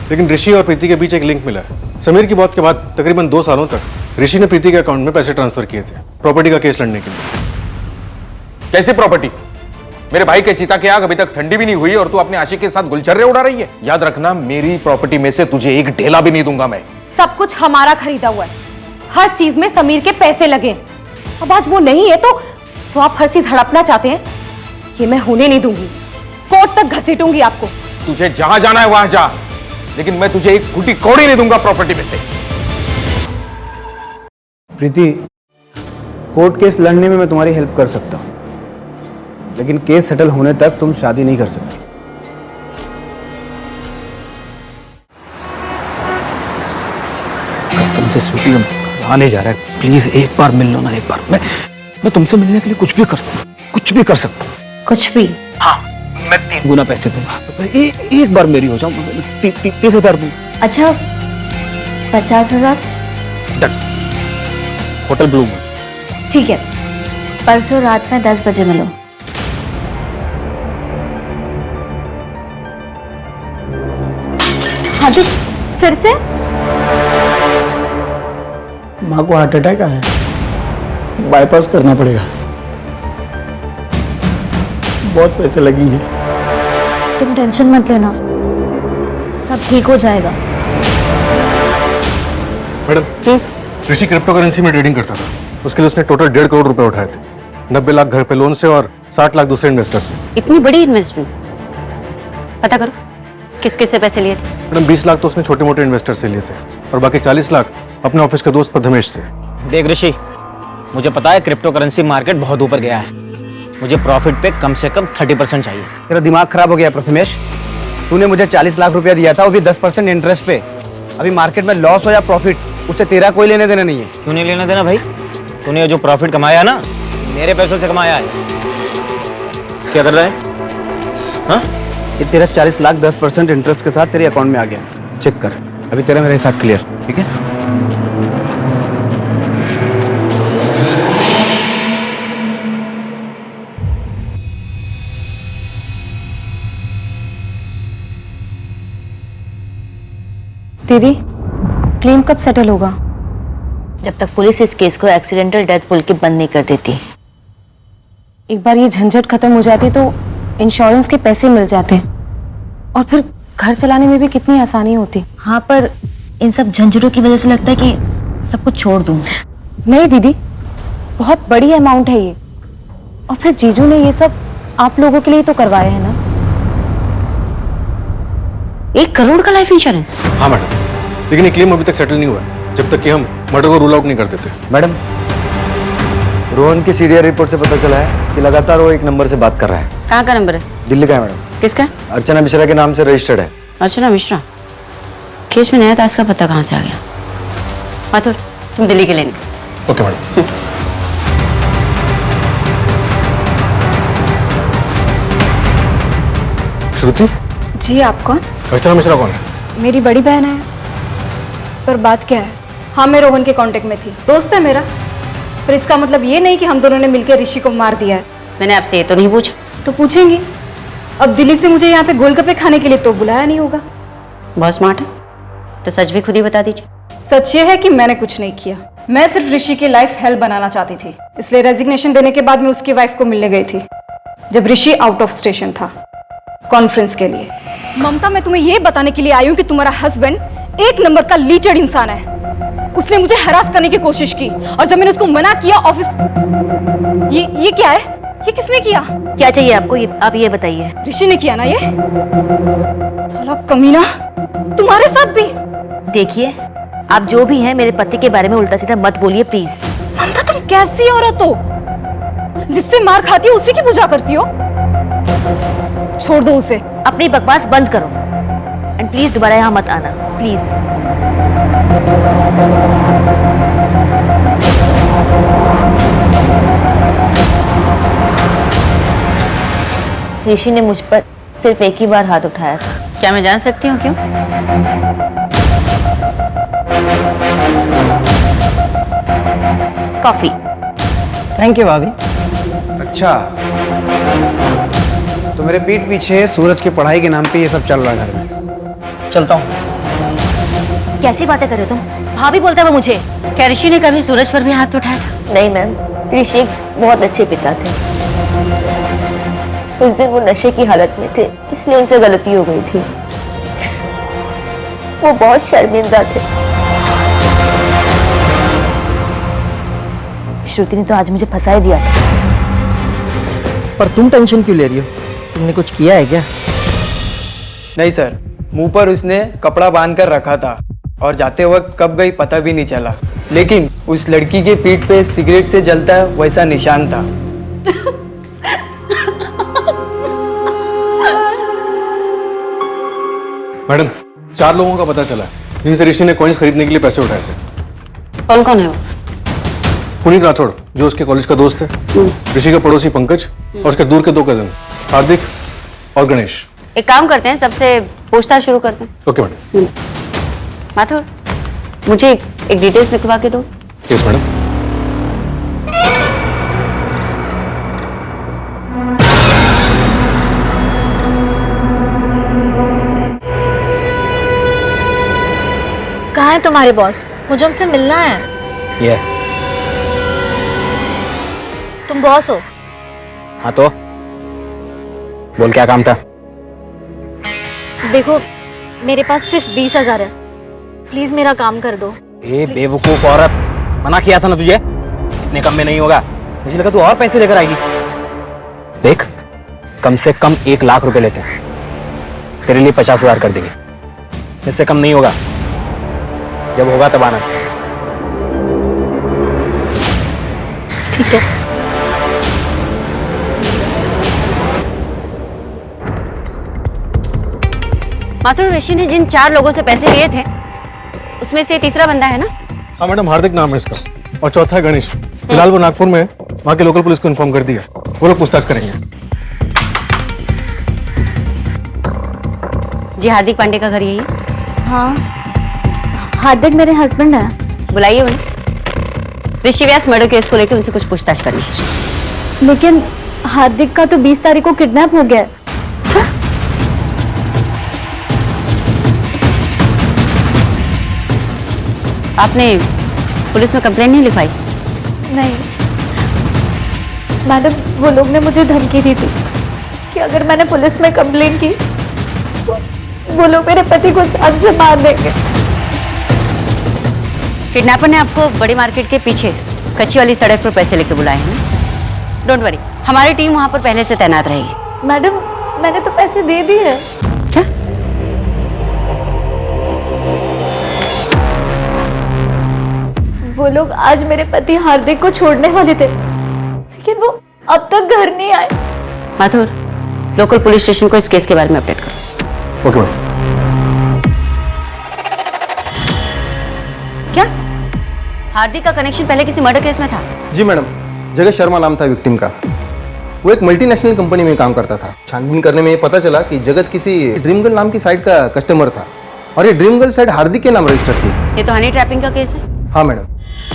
लेकिन ऋषि और प्रीति के बीच एक लिंक मिला है। समीर की मौत के बाद तकरीबन 2 सालों तक ऋषि ने प्रीति के अकाउंट में पैसे ट्रांसफर किए थे प्रॉपर्टी का केस लड़ने के लिए। कैसी प्रॉपर्टी? मेरे भाई के चिता की आग अभी तक ठंडी भी नहीं हुई और तू अपने आशिक के साथ गुलछर्रे उड़ा रही है। याद रखना, मेरी प्रॉपर्टी में से तुझे एक ढेला भी नहीं दूंगा मैं। सब कुछ हमारा खरीदा हुआ है, हर चीज में समीर के पैसे लगे। अब आज वो नहीं है तो आप हर चीज हड़पना चाहते हैं? ये मैं होने नहीं दूंगी, कोर्ट तक घसीटूंगी आपको। तुझे जहां जाना है वहां जा, लेकिन मैं तुझे एक फूटी कौड़ी नहीं दूंगा प्रॉपर्टी में से। प्रीति, कोर्ट केस लड़ने में मैं तुम्हारी हेल्प कर सकता हूँ, लेकिन केस सेटल होने तक तुम शादी नहीं कर सकती। कसम से श्रुति, आने जा रहा है, प्लीज एक बार मिल लो ना। एक बार मैं तुमसे मिलने के लिए कुछ भी कर सकता हूँ, कुछ भी कर सकता हूँ। कुछ भी? हाँ, मैं 3 गुना पैसे दूंगा। एक बार मेरी हो जाओ, 30,000 दूंगा। अच्छा, 50,000? डन। होटल ब्लू में। ठीक है, परसों रात में 10 बजे मिलो। हाँ, फिर से? माँ को हार्ट अटैक आया, बाईपास करना पड़ेगा, बहुत पैसे लगेंगे। तुम टेंशन मत लेना, सब ठीक हो जाएगा। मैडम, ऋषि क्रिप्टो करेंसी में ट्रेडिंग करता था, उसके लिए उसने टोटल 1.5 करोड़ रुपए उठाए थे। 90 लाख घर पे लोन से और 60 लाख दूसरे इन्वेस्टर से। इतनी बड़ी इन्वेस्टमेंट? पता करो किस किस से पैसे लिए थे। मैडम 20 लाख तो उसने छोटे मोटे इन्वेस्टर से लिए थे और बाकी 40 लाख अपने ऑफिस के दोस्त धमेश से। देख ऋषि, मुझे पता है क्रिप्टो करेंसी मार्केट बहुत ऊपर गया है, मुझे प्रॉफिट पे कम से कम 30% चाहिए। तेरा दिमाग खराब हो गया प्रथमेश। तूने मुझे 40 लाख रुपया दिया था, वो भी 10% इंटरेस्ट पे। अभी मार्केट में लॉस हो या प्रॉफिट, उससे तेरा कोई लेने देना नहीं है। क्यों नहीं लेना देना भाई? तूने जो प्रॉफिट कमाया ना, मेरे पैसों से कमाया है। क्या कर रहा है? हाँ? ये तेरा 40 लाख 10% इंटरेस्ट के साथ तेरे अकाउंट में आ गया। चेक कर, अभी तेरा मेरा हिसाब क्लियर, ठीक है? दीदी, क्लेम कब सेटल होगा? जब तक पुलिस इस केस को एक्सीडेंटल डेथ बोल के बंद नहीं कर देती। एक बार ये झंझट खत्म हो जाती तो इंश्योरेंस के पैसे मिल जाते और फिर घर चलाने में भी कितनी आसानी होती। हाँ, पर इन सब झंझटों की वजह से लगता है कि सब कुछ छोड़ दूं। नहीं दीदी, बहुत बड़ी अमाउंट है ये, और फिर जीजू ने ये सब आप लोगों के लिए तो करवाया है ना। 1 करोड़ का लाइफ इंश्योरेंस? हाँ मैडम, लेकिन ये क्लेम अभी तक सेटल नहीं हुआ है, जब तक कि हम मर्डर को रूल आउट नहीं कर देते। मैडम, रोहन की सीडीआर रिपोर्ट से पता चला है कि लगातार वो एक नंबर से बात कर रहा है। कहाँ का नंबर है? दिल्ली का है मैडम। किसका? अर्चना मिश्रा के नाम से रजिस्टर्ड है। अर्चना मिश्रा? केस में नया ताश का पता कहाँ से आ गया? माथुर, तुम दिल्ली के लेने। Okay madam. श्रुति जी, आप कौन? अर्चना मिश्रा कौन है? मेरी बड़ी बहन है। पर बात क्या है? हाँ, मैं रोहन के कांटेक्ट में थी, दोस्त है मेरा। पर इसका मतलब ये नहीं कि हम दोनों ने मिलकर ऋषि को मार दिया है। मैंने आपसे ये तो नहीं पूछा। तो पूछेंगी। अब दिल्ली से मुझे यहाँ पे गोलगप्पे खाने के लिए तो बुलाया नहीं होगा। बहुत स्मार्ट है, तो सच भी खुद ही बता दीजिए। सच ये है कि मैंने कुछ नहीं किया। मैं सिर्फ ऋषि की लाइफ हेल बनाना चाहती थी, इसलिए रेजिग्नेशन देने के बाद मैं उसकी वाइफ को मिलने गई थी जब ऋषि आउट ऑफ स्टेशन था कॉन्फ्रेंस के लिए। ममता, मैं तुम्हें ये बताने के लिए आई हूँ कि तुम्हारा हस्बैंड एक नंबर का लीचड़ इंसान है। उसने मुझे हरास करने की कोशिश की, और जब मैंने उसको मना किया ऑफिस। ये क्या है? ये किसने किया? क्या चाहिए आपको? आप ये बताइए। ऋषि ने किया ना ये? साला कमीना, तुम्हारे साथ भी? देखिए, आप जो भी हैं, मेरे पति के बारे में उल्टा सीधा मत बोलिए प्लीज। ममता, तुम कैसी औरत हो? जिससे मार खाती हो उसी की पूजा करती हो। छोड़ दो उसे। अपनी बकवास बंद करो एंड प्लीज दोबारा यहाँ मत आना, प्लीज। ऋषि ने मुझ पर सिर्फ एक ही बार हाथ उठाया था। क्या मैं जान सकती हूँ क्यों? कॉफी। थैंक यू भाभी। अच्छा, तो मेरे पीठ पीछे सूरज की पढ़ाई के नाम पे ये सब चल रहा है घर में। चलता हूँ। कैसी बातें कर रहे हो तुम? भाभी बोलता है वो मुझे। क्या ऋषि ने कभी सूरज पर भी हाथ उठाया था? नहीं मैम, ऋषि एक बहुत अच्छे पिता थे। उस दिन वो नशे की हालत में थे, इसलिए उनसे गलती हो गई थी। वो बहुत शर्मिंदा थे। श्रुति ने तो आज मुझे फंसा ही दिया था। पर तुम टेंशन क्यों ले रही हो? तुमने कुछ किया है क्या? नहीं सर, मुंह पर उसने कपड़ा बांध कर रखा था और जाते वक्त कब गई पता भी नहीं चला, लेकिन उस लड़की के पीठ पे सिगरेट से जलता है वैसा निशान था। मैडम, 4 लोगों का पता चला है जिनसे ऋषि ने कॉइन्स खरीदने के लिए पैसे उठाए थे। कौन कौन है वो? पुनीत राठौड़, जो उसके कॉलेज का दोस्त है, ऋषि का पड़ोसी पंकज, और उसके दूर के 2 कजन हार्दिक और गणेश। एक काम करते हैं, सबसे पूछताछ शुरू करते हैं। Okay madam. माथुर, मुझे एक डिटेल्स लिखवा के दो। Yes madam. कहाँ है तुम्हारे बॉस? मुझे उनसे मिलना है। ये तुम बॉस हो? हाँ तो बोल, क्या काम था? देखो, मेरे पास सिर्फ 20,000 है, प्लीज मेरा काम कर दो। ए बेवकूफ औरत, मना किया था ना तुझे, इतने कम में नहीं होगा। मुझे लगा तू और पैसे लेकर आएगी। देख, कम से कम 1 लाख रुपए लेते हैं, तेरे लिए 50,000 कर देंगे, इससे कम नहीं होगा। जब होगा तब आना। ठीक है। माथुर, ऋषि ने जिन 4 लोगों से पैसे लिए थे उसमें से तीसरा बंदा है ना? हाँ मैडम, हार्दिक नाम है इसका, और चौथा है गणेश। फिलहाल वो नागपुर में है, वहाँ के लोकल पुलिस को इन्फॉर्म कर दिया, वो लोग पूछताछ करेंगे। जी, हार्दिक पांडे का घर यही है? हाँ, हार्दिक मेरे हस्बैंड है। बुलाइए उन्हें। ऋषि व्यास मर्डर केस को लेकर उनसे कुछ पूछताछ करनी है। लेकिन हार्दिक का तो 20 तारीख को किडनैप हो गया है। आपने पुलिस में कंप्लेंट नहीं लिखवाई? नहीं मैडम, वो लोग ने मुझे धमकी दी थी कि अगर मैंने पुलिस में कंप्लेंट की तो वो लोग मेरे पति को जान से मार देंगे। किडनैपर ने आपको बड़ी मार्केट के पीछे कच्ची वाली सड़क पर पैसे लेकर बुलाए हैं ना? डोंट वरी, हमारी टीम वहां पर पहले से तैनात रहेगी। मैडम, मैंने तो पैसे दे दिए हैं। क्या? वो लोग आज मेरे पति हार्दिक को छोड़ने वाले थे, लेकिन वो अब तक घर नहीं आए। माथुर, लोकल पुलिस स्टेशन को इस केस के बारे में अपडेट करो। Okay madam. क्या हार्दिक का कनेक्शन पहले किसी मर्डर केस में था? जी मैडम, जगत शर्मा नाम था विक्टिम का। वो एक मल्टीनेशनल कंपनी में काम करता था। छानबीन करने में ये पता चला कि जगत किसी ड्रीम गर्ल नाम की साइट का कस्टमर था, और ये ड्रीम गर्ल साइट हार्दिक के नाम रजिस्टर थी। ये तो हनी ट्रैपिंग का केस है। हाँ मैडम,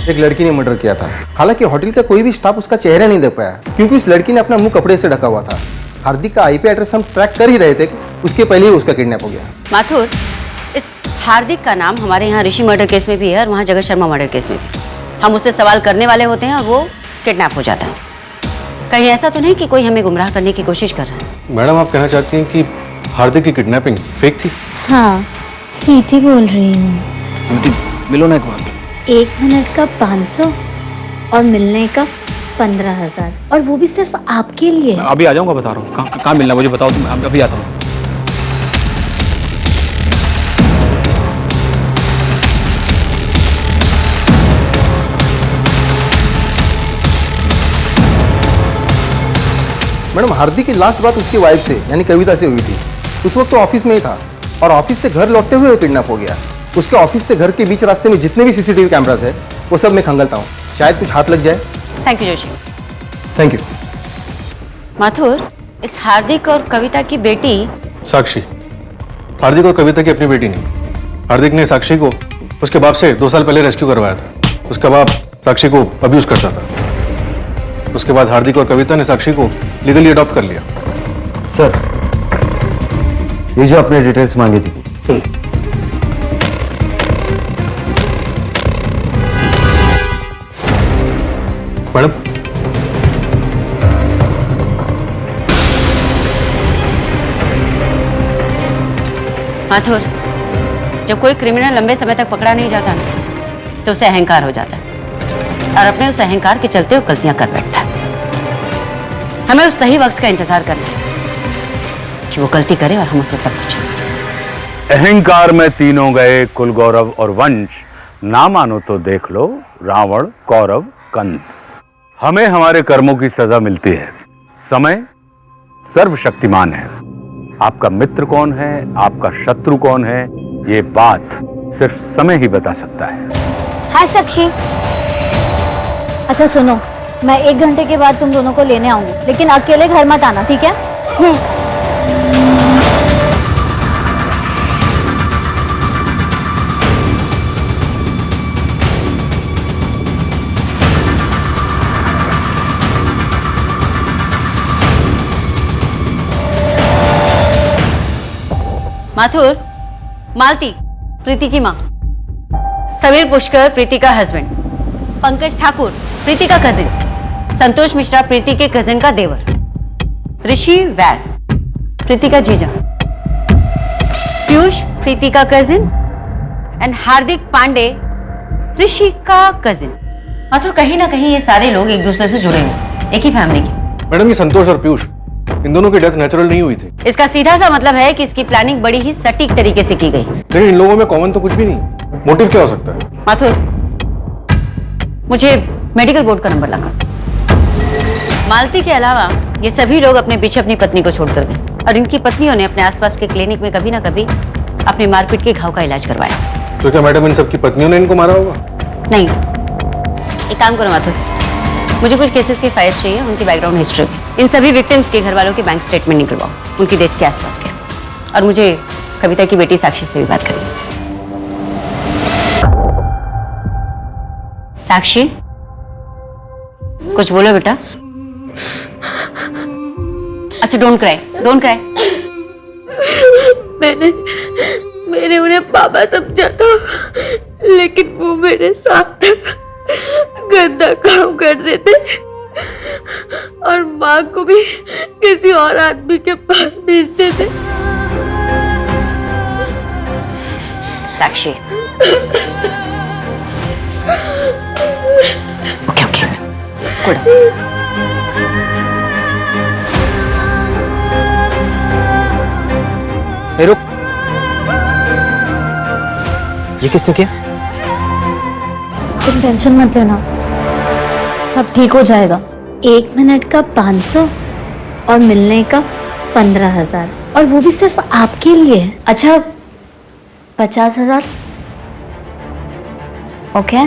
एक लड़की ने मर्डर किया था। हालांकि होटल का कोई भी स्टाफ उसका चेहरा नहीं देख पाया, क्योंकि उस लड़की ने अपना मुंह कपड़े से ढका हुआ था। हार्दिक का आईपी एड्रेस हम ट्रैक कर ही रहे थे कि उसके पहले ही उसका किडनैप हो गया। माथुर, इस हार्दिक का नाम हमारे यहाँ ऋषि मर्डर केस में भी है और वहाँ जगत शर्मा मर्डर केस में भी। हम उससे सवाल करने वाले होते हैं और वो किडनैप हो जाता है। कहीं ऐसा तो नहीं कि कोई हमें गुमराह करने की कोशिश कर रहा है? मैडम, आप कहना चाहती हैं कि हार्दिक की किडनैपिंग फेक थी? हाँ, प्रीति बोल रही हूँ। मिलो ना एक बार। 1 मिनट का 500 और मिलने का 15,000, और वो भी सिर्फ आपके लिए। अभी आ जाऊंगा, बता रहा हूँ। कहाँ मिलना मुझे बताओ, तुम अभी आता हूँ। मैडम, हार्दिक की लास्ट बात उसकी वाइफ से यानी कविता से हुई थी। उस वक्त तो ऑफिस में ही था, और ऑफिस से घर लौटते हुए वो किडनैप हो गया। उसके ऑफिस से घर के बीच रास्ते में जितने भी सीसीटीवी कैमरास है वो सब मैं खंगालता हूँ, शायद कुछ हाथ लग जाए। Thank you Joshi. Thank you. Mathur, इस हार्दिक और कविता की बेटी साक्षी। हार्दिक और कविता की अपनी बेटी नहीं। हार्दिक ने साक्षी को उसके बाप से 2 साल पहले रेस्क्यू करवाया था। उसका बाप साक्षी को अब्यूज करता था। उसके बाद हार्दिक और कविता ने साक्षी को लीगली अडॉप्ट कर लिया। सर, ये जो आपने डिटेल्स मांगी थी, मैडम, माथुर, जब कोई क्रिमिनल लंबे समय तक पकड़ा नहीं जाता ना, तो उसे अहंकार हो जाता है, और अपने उस अहंकार के चलते वो गलतियां कर बैठता है। हमें उस सही वक्त का इंतजार करना है कि वो गलती करे और हम उसे तक पहुंचे। अहंकार में तीनों गए, कुल गौरव और वंश। ना मानो तो देख लो रावण, कौरव, कंस। हमें हमारे कर्मों की सजा मिलती है। समय सर्वशक्तिमान है। आपका मित्र कौन है, आपका शत्रु कौन है, ये बात सिर्फ समय ही बता सकता है। हाय साक्षी। अच्छा सुनो, मैं 1 घंटे के बाद तुम दोनों को लेने आऊंगी, लेकिन अकेले घर मत आना, ठीक है? माथुर, मालती प्रीति की माँ, समीर पुष्कर प्रीति का हस्बैंड, पंकज ठाकुर प्रीति का कजिन, संतोष मिश्रा प्रीति के कजिन का देवर, ऋषि व्यास प्रीति का जीजा, पीयूष प्रीति का कजिन एंड हार्दिक पांडे ऋषि का कजिन। माथुर, कहीं ना कहीं ये सारे लोग एक दूसरे से जुड़े हुए, एक ही फैमिली के। मैडम, ये संतोष और पीयूष, इन दोनों की डेथ नेचुरल नहीं हुई थी। इसका सीधा सा मतलब है कि इसकी प्लानिंग बड़ी ही सटीक तरीके से की गई। लेकिन इन लोगों में कॉमन तो कुछ भी नहीं। मोटिव क्या हो सकता है? माथुर, मुझे मेडिकल बोर्ड का नंबर लाकर। मालती के अलावा ये सभी लोग अपने पीछे अपनी पत्नी को छोड़कर गए, और इनकी पत्नियों ने अपने आसपास के क्लिनिक में कभी ना कभी अपने मारपीट के घाव का इलाज करवाया। तो क्या मैडम इन सबकी पत्नियों ने इनको मारा होगा? नहीं, एक काम करो माथुर, मुझे कुछ केसेस की फाइल्स चाहिए, उनकी बैकग्राउंड हिस्ट्री भी। इन सभी विक्टिम्स के घर वालों के बैंक स्टेटमेंट निकलवाओ, उनकी डेथ के आसपास के। और मुझे कविता की बेटी साक्षी से भी बात करनी। साक्षी, कुछ बोलो बेटा। अच्छा, डोंट क्राई, डोंट क्राई। मैंने उन्हें पापा समझा था, लेकिन वो मेरे साथ गंदा काम कर रहे थे और माँ को भी किसी और आदमी के पास भेजते थे। साक्षी, ओके ओके, गुड। रुक, ये किसने किया? तुम टेंशन मत लेना, सब ठीक हो जाएगा। 1 मिनट का 500 और मिलने का 15,000, और वो भी सिर्फ आपके लिए। अच्छा, 50,000 ओके।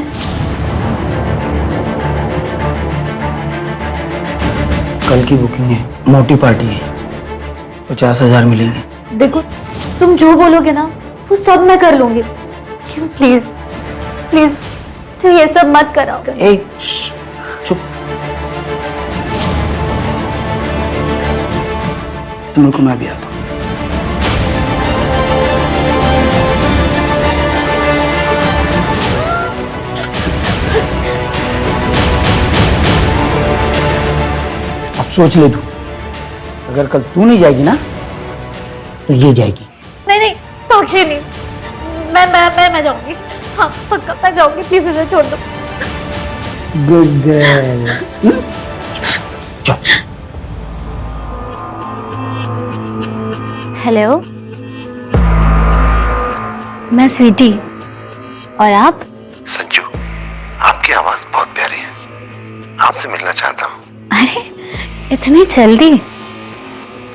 कल की बुकिंग है, मोटी पार्टी है, 50,000 मिलेंगे। देखो, तुम जो बोलोगे ना वो सब मैं कर लूंगी। प्लीज प्लीज ये सब मत कराओ। एक चुप, तुम को मैं भी आता हूँ। अब सोच ले तू, अगर कल तू नहीं जाएगी ना तो ये जाएगी। नहीं नहीं साक्षी नहीं, मैं जाऊंगी। हाँ पक्का मैं जाऊंगी, प्लीज मुझे छोड़ दो। Good girl. हेलो, मैं स्वीटी, और आप? संजू, आपकी आवाज बहुत प्यारी है, आपसे मिलना चाहता हूँ। अरे इतनी जल्दी?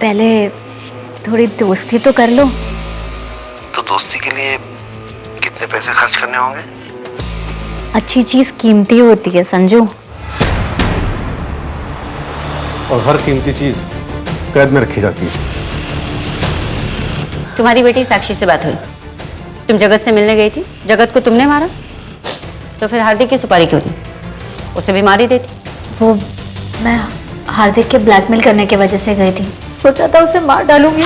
पहले थोड़ी दोस्ती तो कर लो। तो दोस्ती के लिए कितने पैसे खर्च करने होंगे? अच्छी चीज कीमती होती है संजू। और हर कीमती चीज कैद में रखी जाती है। तुम्हारी बेटी साक्षी से बात हुई, तुम जगत से मिलने गई थी, जगत को तुमने मारा, तो फिर हार्दिक की सुपारी क्यों दी? उसे भी मार ही देती। वो मैं हार्दिक के ब्लैकमेल करने की वजह से गई थी। सोचा था उसे मार डालूंगी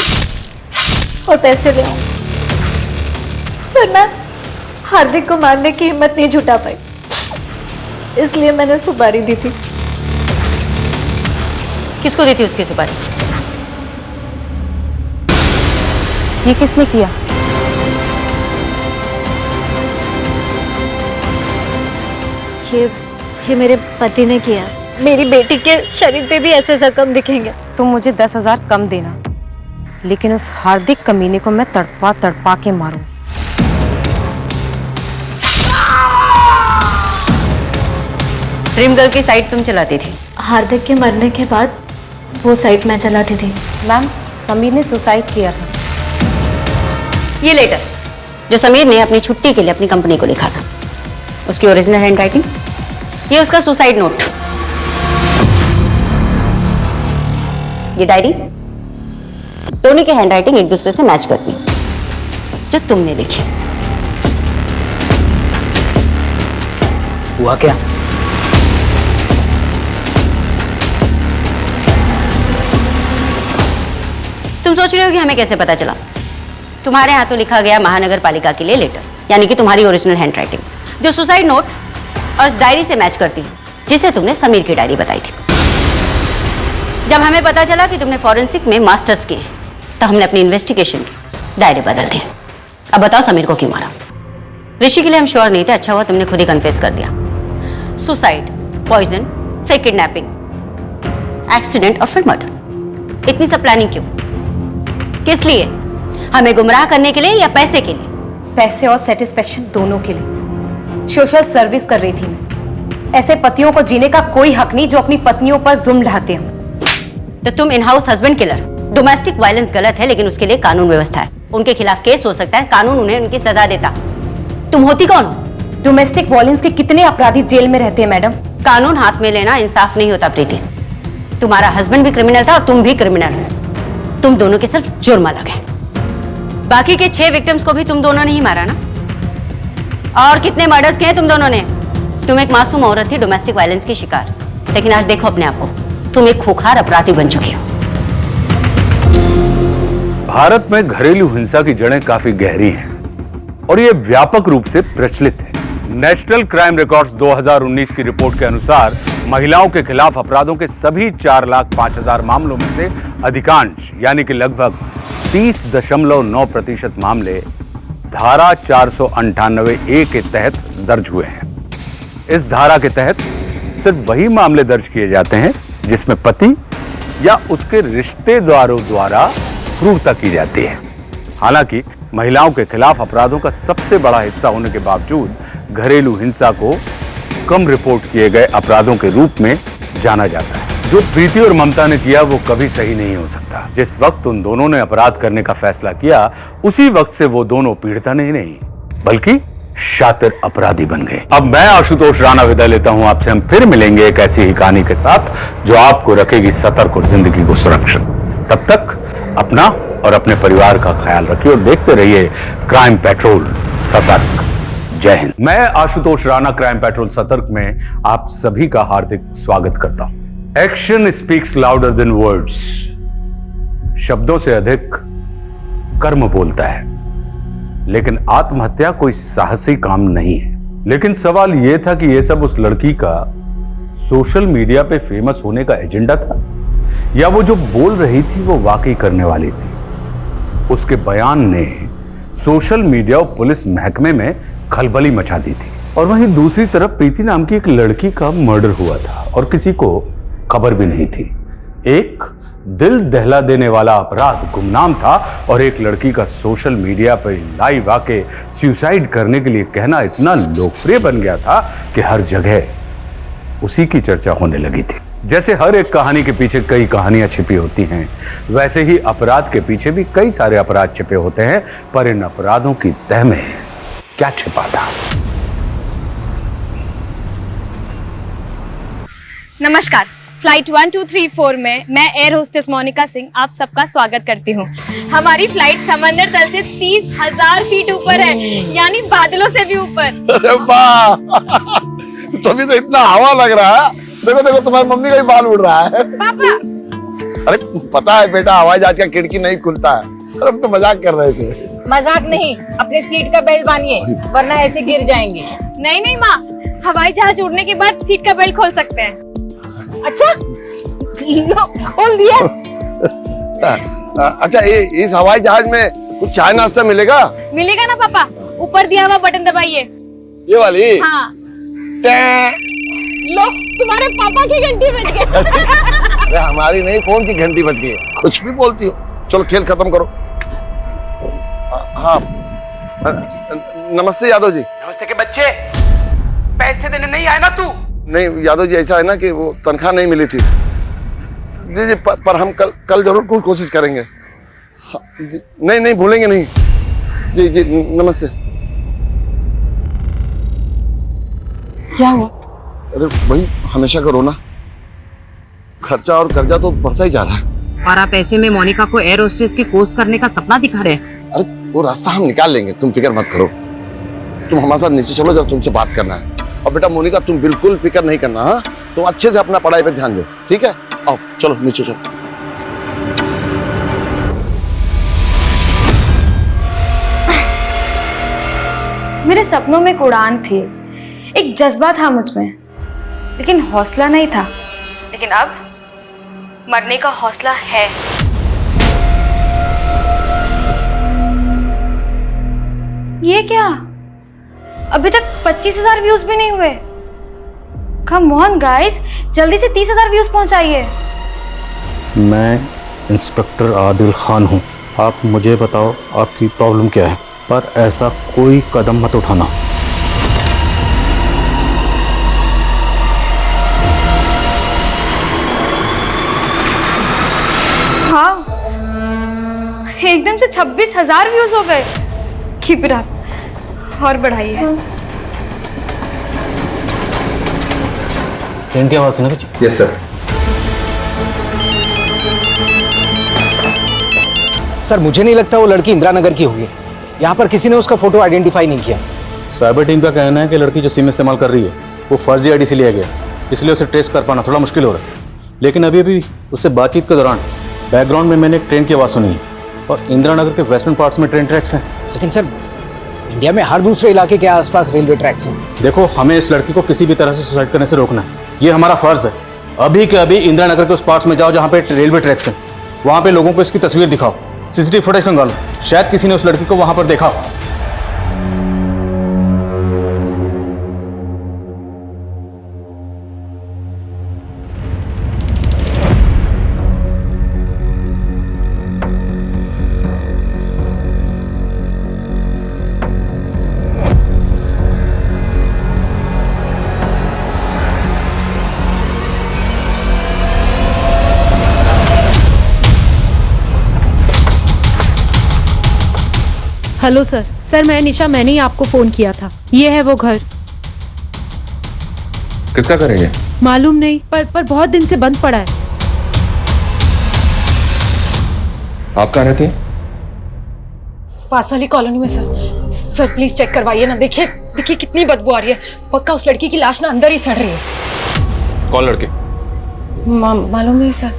और पैसे ले आऊंगी, पर मैं हार्दिक को मारने की हिम्मत नहीं जुटा पाई, इसलिए मैंने सुपारी दी थी। किसको दी थी उसकी सुपारी? ये किसने किया? ये मेरे पति ने किया। मेरी बेटी के शरीर पे भी ऐसे जख्म दिखेंगे। तुम मुझे 10,000 कम देना, लेकिन उस हार्दिक कमीने को मैं तड़पा तड़पा के मारूं। ड्रीम गर्ल की साइट तुम चलाती थी? हार्दिक के मरने के बाद वो साइट मैं चलाती थी। मैम, समीर ने सुसाइड किया था। ये लेटर जो समीर ने अपनी छुट्टी के लिए अपनी कंपनी को लिखा था, उसकी ओरिजिनल हैंडराइटिंग, ये उसका सुसाइड नोट, ये डायरी, दोनों की हैंडराइटिंग एक दूसरे से मैच करती जो तुमने लिखी। हुआ क्या? तुम सोच रहे हो कि हमें कैसे पता चला? तुम्हारे हाथों लिखा गया महानगर पालिका के लिए लेटर, यानी कि तुम्हारी ओरिजिनल हैंडराइटिंग, जो सुसाइड नोट और उस डायरी से मैच करती है जिसे तुमने समीर की डायरी बताई थी। जब हमें पता चला कि तुमने फॉरेंसिक में मास्टर्स किए, तो हमने अपनी इन्वेस्टिगेशन के दायरे बदल दिए। अब बताओ समीर को क्यों मारा? ऋषि के लिए हम श्योर नहीं थे, अच्छा हुआ तुमने खुद ही कन्फेस कर दिया। Suicide, poison, fake kidnapping, accident और फिर मर्डर, इतनी सब प्लानिंग क्यों? किस लिए? हमें गुमराह करने के लिए या पैसे के लिए? पैसे और सेटिस्फेक्शन दोनों के लिए। सोशल सर्विस कर रही थी मैं। ऐसे पतियों को जीने का कोई हक नहीं जो अपनी पत्नियों पर जुल्म ढाते हो। तो तुम in house husband killer, domestic violence गलत है, लेकिन उसके लिए कानून व्यवस्था है। उनके खिलाफ केस हो सकता है, कानून उन्हें उनकी सजा देता। तुम होती कौन हो? डोमेस्टिक वायलेंस के कितने अपराधी जेल में रहते हैं मैडम। कानून हाथ में लेना इंसाफ नहीं होता प्रीति। तुम्हारा हस्बैंड भी क्रिमिनल था और तुम भी क्रिमिनल हो। तुम दोनों के सिर्फ जुर्म अलग है। बाकी के 6 विक्टिम्स को भी तुम दोनों ने ही मारा ना? और कितने मर्डर्स किए तुम दोनों ने? तुम एक मासूम औरत थी, डोमेस्टिक वायलेंस की शिकार, लेकिन आज देखो अपने आप को, तुम एक खूंखार अपराधी बन चुकी हो। भारत में घरेलू हिंसा की जड़ें काफी गहरी हैं और ये व्यापक रूप से प्रचलित है। नेशनल क्राइम रिकॉर्ड्स 2019 की रिपोर्ट के अनुसार महिलाओं के खिलाफ अपराधों के सभी 4,05,000 मामलों में से अधिकांश यानी कि लगभग 30.9% मामले धारा 498A के तहत दर्ज हुए हैं। इस धारा के तहत सिर्फ वही मामले दर्ज किए जाते हैं जिसमें पति या उसके रिश्तेदारों द्वारा क्रूरता की जाती है। हालांकि महिलाओं के खिलाफ अपराधों का सबसे बड़ा हिस्सा होने के बावजूद घरेलू हिंसा को कम रिपोर्ट किए गए अपराधों के रूप में जाना जाता है। जो प्रीति और ममता ने किया वो कभी सही नहीं हो सकता। जिस वक्त उन दोनों ने अपराध करने का फैसला किया, उसी वक्त से वो दोनों पीड़िता नहीं बल्कि शातिर अपराधी बन गए। अब मैं आशुतोष राणा विदा लेता हूं आपसे। हम फिर मिलेंगे एक ऐसी ही कहानी के साथ जो आपको रखेगी सतर्क और जिंदगी को सुरक्षित। तब तक अपना और अपने परिवार का ख्याल रखिए और देखते रहिए क्राइम पेट्रोल सतर्क। जय हिंद। मैं आशुतोष राणा क्राइम पेट्रोल सतर्क में आप सभी का हार्दिक स्वागत करता हूं। Action speaks louder than words. शब्दों से अधिक कर्म बोलता है, लेकिन आत्महत्या कोई साहसी काम नहीं है। लेकिन सवाल यह था कि यह सब उस लड़की का सोशल मीडिया पे फेमस होने का एजेंडा था या वो जो बोल रही थी वो वाकई करने वाली थी। उसके बयान ने सोशल मीडिया और पुलिस महकमे में खलबली मचा दी थी। और वहीं दूसरी तरफ प्रीति नाम की एक लड़की का मर्डर हुआ था और किसी को खबर भी नहीं थी। एक दिल दहला देने वाला अपराध गुमनाम था और एक लड़की का सोशल मीडिया पर लाइव आके सुसाइड करने के लिए कहना इतना लोकप्रिय बन गया था कि हर जगह उसी की चर्चा होने लगी थी। जैसे हर एक कहानी के पीछे कई कहानियां छिपी होती हैं, वैसे ही अपराध के पीछे भी कई सारे अपराध छिपे होते हैं। पर इन अपराधों की तह में क्या छिपा था? नमस्कार। फ्लाइट 1234 में मैं एयर होस्टेस मोनिका सिंह आप सबका स्वागत करती हूँ। हमारी फ्लाइट समंदर तल से 30,000 फीट ऊपर है, यानी बादलों से भी ऊपर। अरे वाह, तभी तो इतना हवा लग रहा है। देखो देखो, तुम्हारी मम्मी का भी बाल उड़ रहा है। पापा। अरे पता है बेटा, हवाई जहाज का खिड़की नहीं खुलता है। अरे हम तो मजाक कर रहे थे। मजाक नहीं, अपने सीट का बेल्ट बांधिए वरना ऐसे गिर जाएंगे। नहीं नहीं माँ, हवाई जहाज उड़ने के बाद सीट का बेल्ट खोल सकते हैं। अच्छा, लो खोल दिया। अच्छा, इस हवाई जहाज में कुछ चाय नाश्ता मिलेगा? मिलेगा ना पापा, ऊपर दिया हुआ बटन दबाइए। ये वाली? हाँ। लो, तुम्हारे पापा की घंटी बज गई। अरे हमारी नहीं, फोन की घंटी बज गई। कुछ भी बोलती हो। चलो खेल खत्म करो। हाँ, नमस्ते यादव जी। नमस्ते के बच्चे, पैसे देने नहीं आए ना तू? नहीं यादव जी, ऐसा है ना कि वो तनख्वाह नहीं मिली थी। जी जी, पर हम कल जरूर कोशिश करेंगे। हाँ, जी, नहीं भूलेंगे नहीं। जी जी, नमस्ते। क्या हुआ? अरे वही हमेशा का रोना, खर्चा और कर्जा तो बढ़ता ही जा रहा है। और आप ऐसे में मोनिका को एयर होस्टेस की कोर्स करने का सपना दिखा रहे हैं। अरे वो रास्ता हम निकाल लेंगे, तुम फिक्र मत करो। तुम हमारे साथ नीचे चलो, जब तुमसे बात करना है। और बेटा मोनिका, तुम बिल्कुल फिक्र नहीं करना। हाँ, तुम अच्छे से अपना पढ़ाई पे ध्यान दो, ठीक है? आओ चलो नीचे चलो। मेरे सपनों में एक उड़ान थी, एक जज्बा था मुझ में, लेकिन हौसला नहीं था। लेकिन अब मरने का हौसला है। ये क्या? अभी तक 25,000 व्यूज भी नहीं हुए। कम ऑन गाइस, जल्दी से 30,000 व्यूज पहुंचाइए। मैं इंस्पेक्टर आदिल खान हूँ। आप मुझे बताओ आपकी प्रॉब्लम क्या है, पर ऐसा कोई कदम मत उठाना। हाँ, एकदम एकदम से 26,000 व्यूज हो गए। कीप इट अप और बढ़ाइए। ट्रेन की आवाज सुना कुछ? Yes sir. सर मुझे नहीं लगता वो लड़की इंदिरा नगर की होगी। यहाँ पर किसी ने उसका फोटो आइडेंटिफाई नहीं किया। साइबर टीम का कहना है कि लड़की जो सिम इस्तेमाल कर रही है वो फर्जी आईडी से लिया गया, इसलिए उसे ट्रेस कर पाना थोड़ा मुश्किल हो रहा है। लेकिन अभी उससे बातचीत के दौरान बैकग्राउंड में मैंने एक ट्रेन की आवाज़ सुनी है और इंदिरा नगर के वेस्टर्न पार्ट्स में ट्रेन ट्रैक्स हैं। लेकिन सर इंडिया में हर दूसरे इलाके के आसपास रेलवे ट्रैक्स हैं। देखो, हमें इस लड़की को किसी भी तरह से सुसाइड करने से रोकना है, ये हमारा फर्ज है। अभी के अभी इंदिरा नगर के उस पार्ट्स में जाओ जहाँ पे रेलवे ट्रैक्स हैं, वहाँ पे लोगों को इसकी तस्वीर दिखाओ, सीसीटीवी फुटेज खंगालो, शायद किसी ने उस लड़की को वहाँ पर देखा। Hello sir. सर मैं निशा, मैंने ही आपको फोन किया था। ये है वो घर। किसका घर है ये? मालूम नहीं, पर बहुत दिन से बंद पड़ा है। आप कहाँ रहती हैं? पास वाली कॉलोनी में सर। सर प्लीज चेक करवाइए ना। देखिए कितनी बदबू आ रही है। पक्का उस लड़की की लाश ना अंदर ही सड़ रही है। कौन लड़की? मालूम नहीं सर,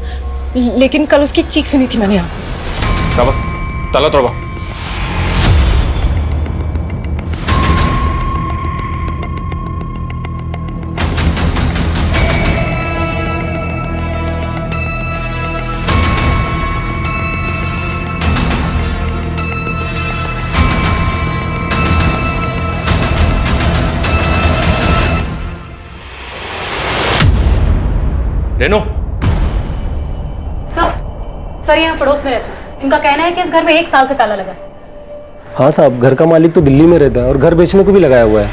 लेकिन कल उसकी चीख सुनी थी मैंने यहाँ से। ताला तोड़वा। रेनू। सर यहाँ पड़ोस में रहते हैं। इनका कहना है कि इस घर में 1 साल से ताला लगा है। हाँ साहब, घर का मालिक तो दिल्ली में रहता है और घर बेचने को भी लगाया हुआ है।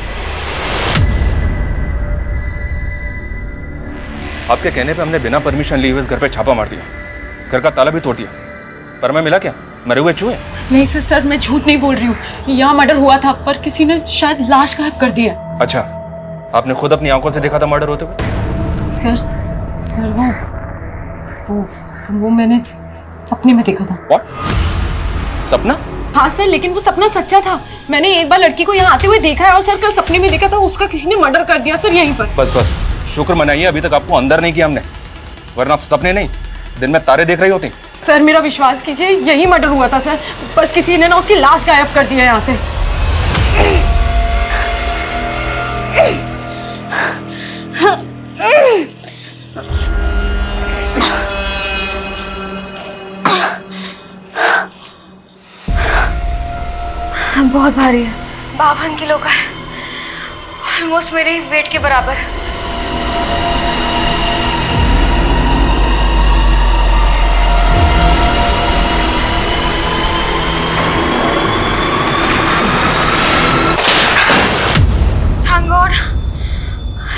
आपके कहने पे हमने बिना परमिशन लिए हुए इस घर पे छापा मार दिया, घर का ताला भी तोड़ दिया, पर मैं मिला क्या? मरे हुए चूहे? नहीं सर, मैं झूठ नहीं बोल रही हूँ। यहाँ मर्डर हुआ था, पर किसी ने शायद लाश गायब कर दिया। अच्छा, आपने खुद अपनी आंखों से देखा था मर्डर होते हुए? सर वो मैंने सपने में देखा था। What? सपना? हाँ सर, लेकिन वो सपना सच्चा था। मैंने एक बार लड़की को यहाँ आते हुए देखा है और सर कल सपने में देखा था उसका किसी ने मर्डर कर दिया सर यहीं पर। बस शुक्र मनाइए अभी तक आपको अंदर नहीं किया हमने, वरना आप सपने नहीं दिन में तारे देख रही होती। सर मेरा विश्वास कीजिए, यही मर्डर हुआ था सर। बस किसी ने ना उसकी लाश गायब कर दी है यहाँ से। बहुत भारी है, 52 किलो का है, ऑलमोस्ट मेरे वेट के बराबर। थैंक गॉड,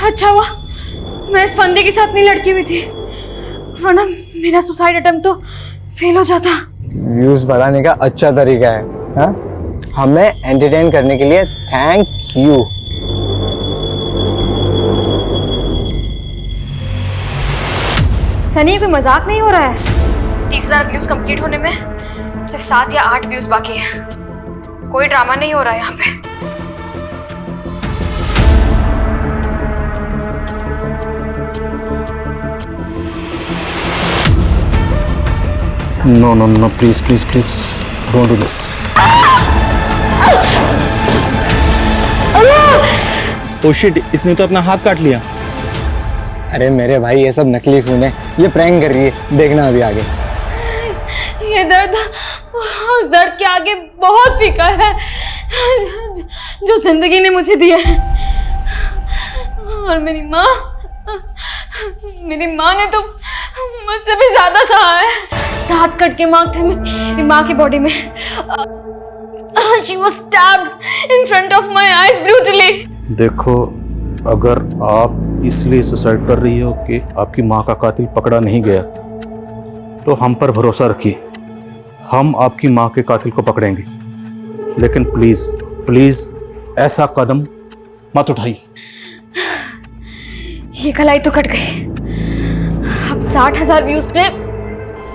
अच्छा हुआ मैं इस फंदे के साथ नहीं लड़की हुई थी, वरना मेरा सुसाइड अटेम्प्ट तो फेल हो जाता। व्यूज बढ़ाने का अच्छा तरीका है, हाँ? हमें एंटरटेन करने के लिए थैंक यू। सनी, कोई मजाक नहीं हो रहा है। 30,000 व्यूज कंप्लीट होने में सिर्फ 7 या 8 व्यूज बाकी हैं। कोई ड्रामा नहीं हो रहा है यहाँ पे। No, please, don't do this. Oh shit, इसने तो अपना हाथ काट लिया। अरे मेरे भाई, ये सब नकली खून है, ये प्रैंक कर रही है, देखना अभी आगे। ये दर्द उस दर्द के आगे बहुत फीका है जो जिंदगी ने मुझे दिया है। और मेरी माँ ने तो मुझसे भी ज्यादा सहा है। 7 कट के मार्क थे मेरी माँ की बॉडी में। She was stabbed in front of my eyes brutally. देखो, अगर आप इसलिए सुसाइड कर रही हो कि आपकी माँ का कातिल पकड़ा नहीं गया, तो हम पर भरोसा रखिए, हम आपकी माँ के कातिल को पकड़ेंगे, लेकिन प्लीज प्लीज ऐसा कदम मत उठाइए। ये कलाई तो कट गई। अब 60,000 व्यूज पे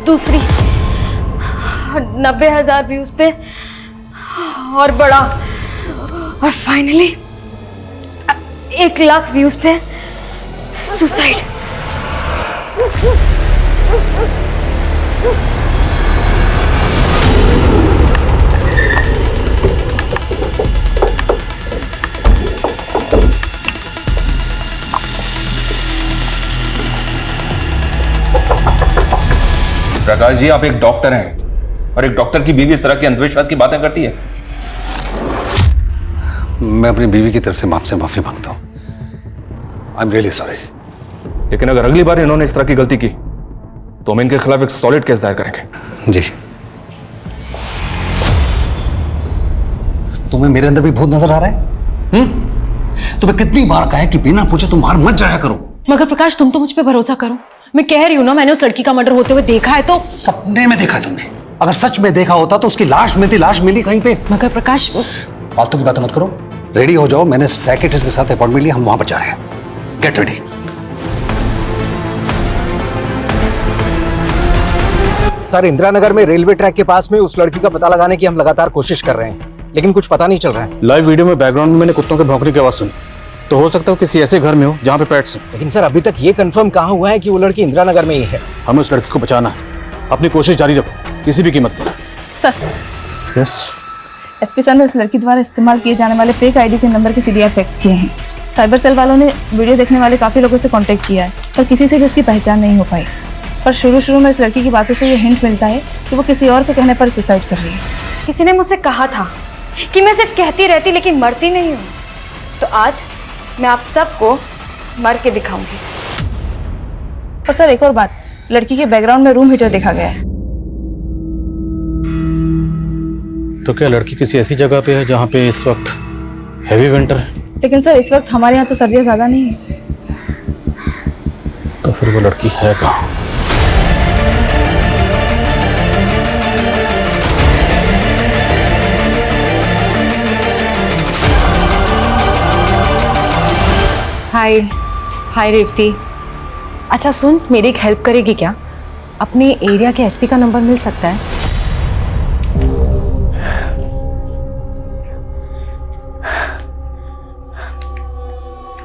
दूसरी, 90,000 व्यूज पे और बड़ा, और फाइनली 1,00,000 व्यूज पे सुसाइड। प्रकाश जी, आप एक डॉक्टर हैं और एक डॉक्टर की बीवी इस तरह के अंधविश्वास की बातें करती है। मैं अपनी बीवी की तरफ से आपसे माफी मांगता हूं। I am really sorry. लेकिन अगर अगली बार इन्होंने इस तरह की गलती की तो हम इनके खिलाफ एक सॉलिड केस दायर करेंगे। जी। तुम्हें मेरे अंदर भी भूत नजर आ रहा है? तुम्हें कितनी बार कहा है कि बिना पूछे तुम बाहर मत जाया करो। मगर प्रकाश, तुम तो मुझ पे भरोसा करो। मैं कह रही हूँ ना, मैंने उस लड़की का मर्डर होते हुए देखा है। तो सपने में देखा है तुमने? अगर सच में देखा होता तो उसकी लाश मिली कहीं पे। मगर प्रकाश, फालतू की बातें मत करो। रेडी हो जाओ, मैंने साइकियाट्रिस्ट के साथ अपॉइंटमेंट लिया, हम वहां पर जा रहे हैं। Get ready. Sir, Indira Nagar में रेलवे ट्रैक के पास में उस लड़की का पता लगाने की हम लगातार कोशिश कर रहे हैं, लेकिन कुछ पता नहीं चल रहा है। लाइव वीडियो में बैकग्राउंड में मैंने कुत्तों के भौंकने की आवाज सुनी, तो हो सकता है किसी ऐसे घर में हो जहाँ पे पेट्स हैं। लेकिन सर, अभी तक ये कंफर्म कहाँ हुआ है कि वो लड़की इंदिरा नगर में ही है। हमें उस लड़की को बचाना है। अपनी कोशिश जारी रखो, किसी भी कीमत पर। Sir, yes. एसपी सर ने उस लड़की द्वारा इस्तेमाल किए जाने वाले फेक आईडी के नंबर के सीडीआर फैक्स किए हैं। साइबर सेल वालों ने वीडियो देखने वाले काफ़ी लोगों से कांटेक्ट किया है, पर किसी से भी उसकी पहचान नहीं हो पाई। पर शुरू में इस लड़की की बातों से ये हिंट मिलता है कि वो किसी और के कहने पर सुसाइड कर रही है। किसी ने मुझसे कहा था कि मैं सिर्फ कहती रहती लेकिन मरती नहीं हूँ, तो आज मैं आप सबको मर के दिखाऊंगी। और सर, एक और बात, लड़की के बैकग्राउंड में रूम हीटर देखा गया है। तो क्या लड़की किसी ऐसी जगह पे है जहाँ पे इस वक्त हैवी विंटर है? लेकिन सर, इस वक्त हमारे यहाँ तो सर्दियाँ ज़्यादा नहीं है। तो फिर वो लड़की है कहाँ? हाय रेवती। अच्छा सुन, मेरी एक हेल्प करेगी क्या? अपने एरिया के एसपी का नंबर मिल सकता है?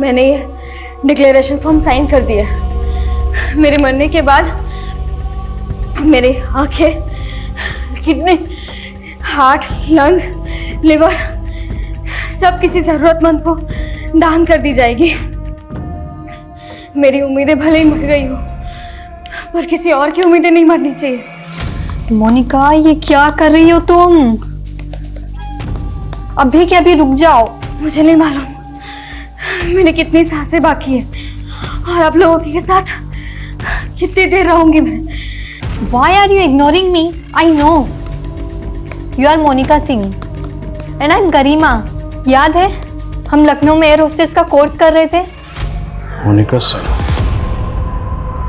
मैंने ये डिक्लेरेशन फॉर्म साइन कर दिया। मेरे मरने के बाद मेरे आंखें, किडनी, हार्ट, लंग्स, लिवर सब किसी जरूरतमंद को दान कर दी जाएगी। मेरी उम्मीदें भले ही मर गई हो, पर किसी और की उम्मीदें नहीं मरनी चाहिए। मोनिका, ये क्या कर रही हो तुम? अभी के अभी रुक जाओ। मुझे नहीं मालूम मैंने कितनी सांसें बाकी है और आप लोगों के साथ कितनी देर रहूंगी मैं। Why are you ignoring me? I know. You are Monica Singh and I'm गरिमा। याद है हम लखनऊ में एयर होस्टेस का कोर्स कर रहे थे? मोनिका सिंह।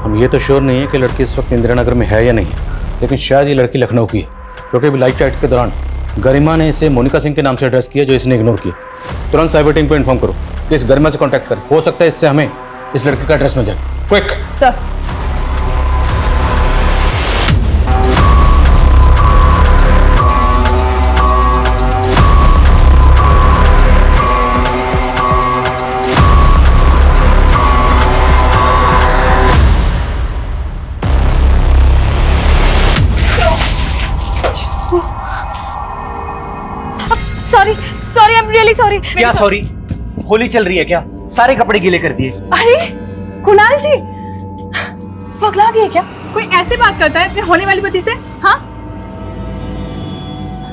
हम ये तो श्योर नहीं है कि लड़की इस वक्त इंदिरा नगर में है या नहीं है, लेकिन शायद ये लड़की लखनऊ की है, क्योंकि अभी लाइट टाइट के दौरान गरिमा ने इसे मोनिका सिंह के नाम से एड्रेस किया जो इसने इग्नोर किया। तुरंत साइबर टीम को इन्फॉर्म करो कि इस गरिमा से कांटेक्ट कर, हो सकता है इससे हमें इस लड़की का एड्रेस मिल जाए। Quick sir. Sorry, I am really sorry. क्या सॉरी? होली चल रही है क्या? सारे कपड़े गीले कर दिए। अरे कुणाल जी, पगला गए क्या? कोई ऐसे बात करता है अपने होने वाली पति से? हाँ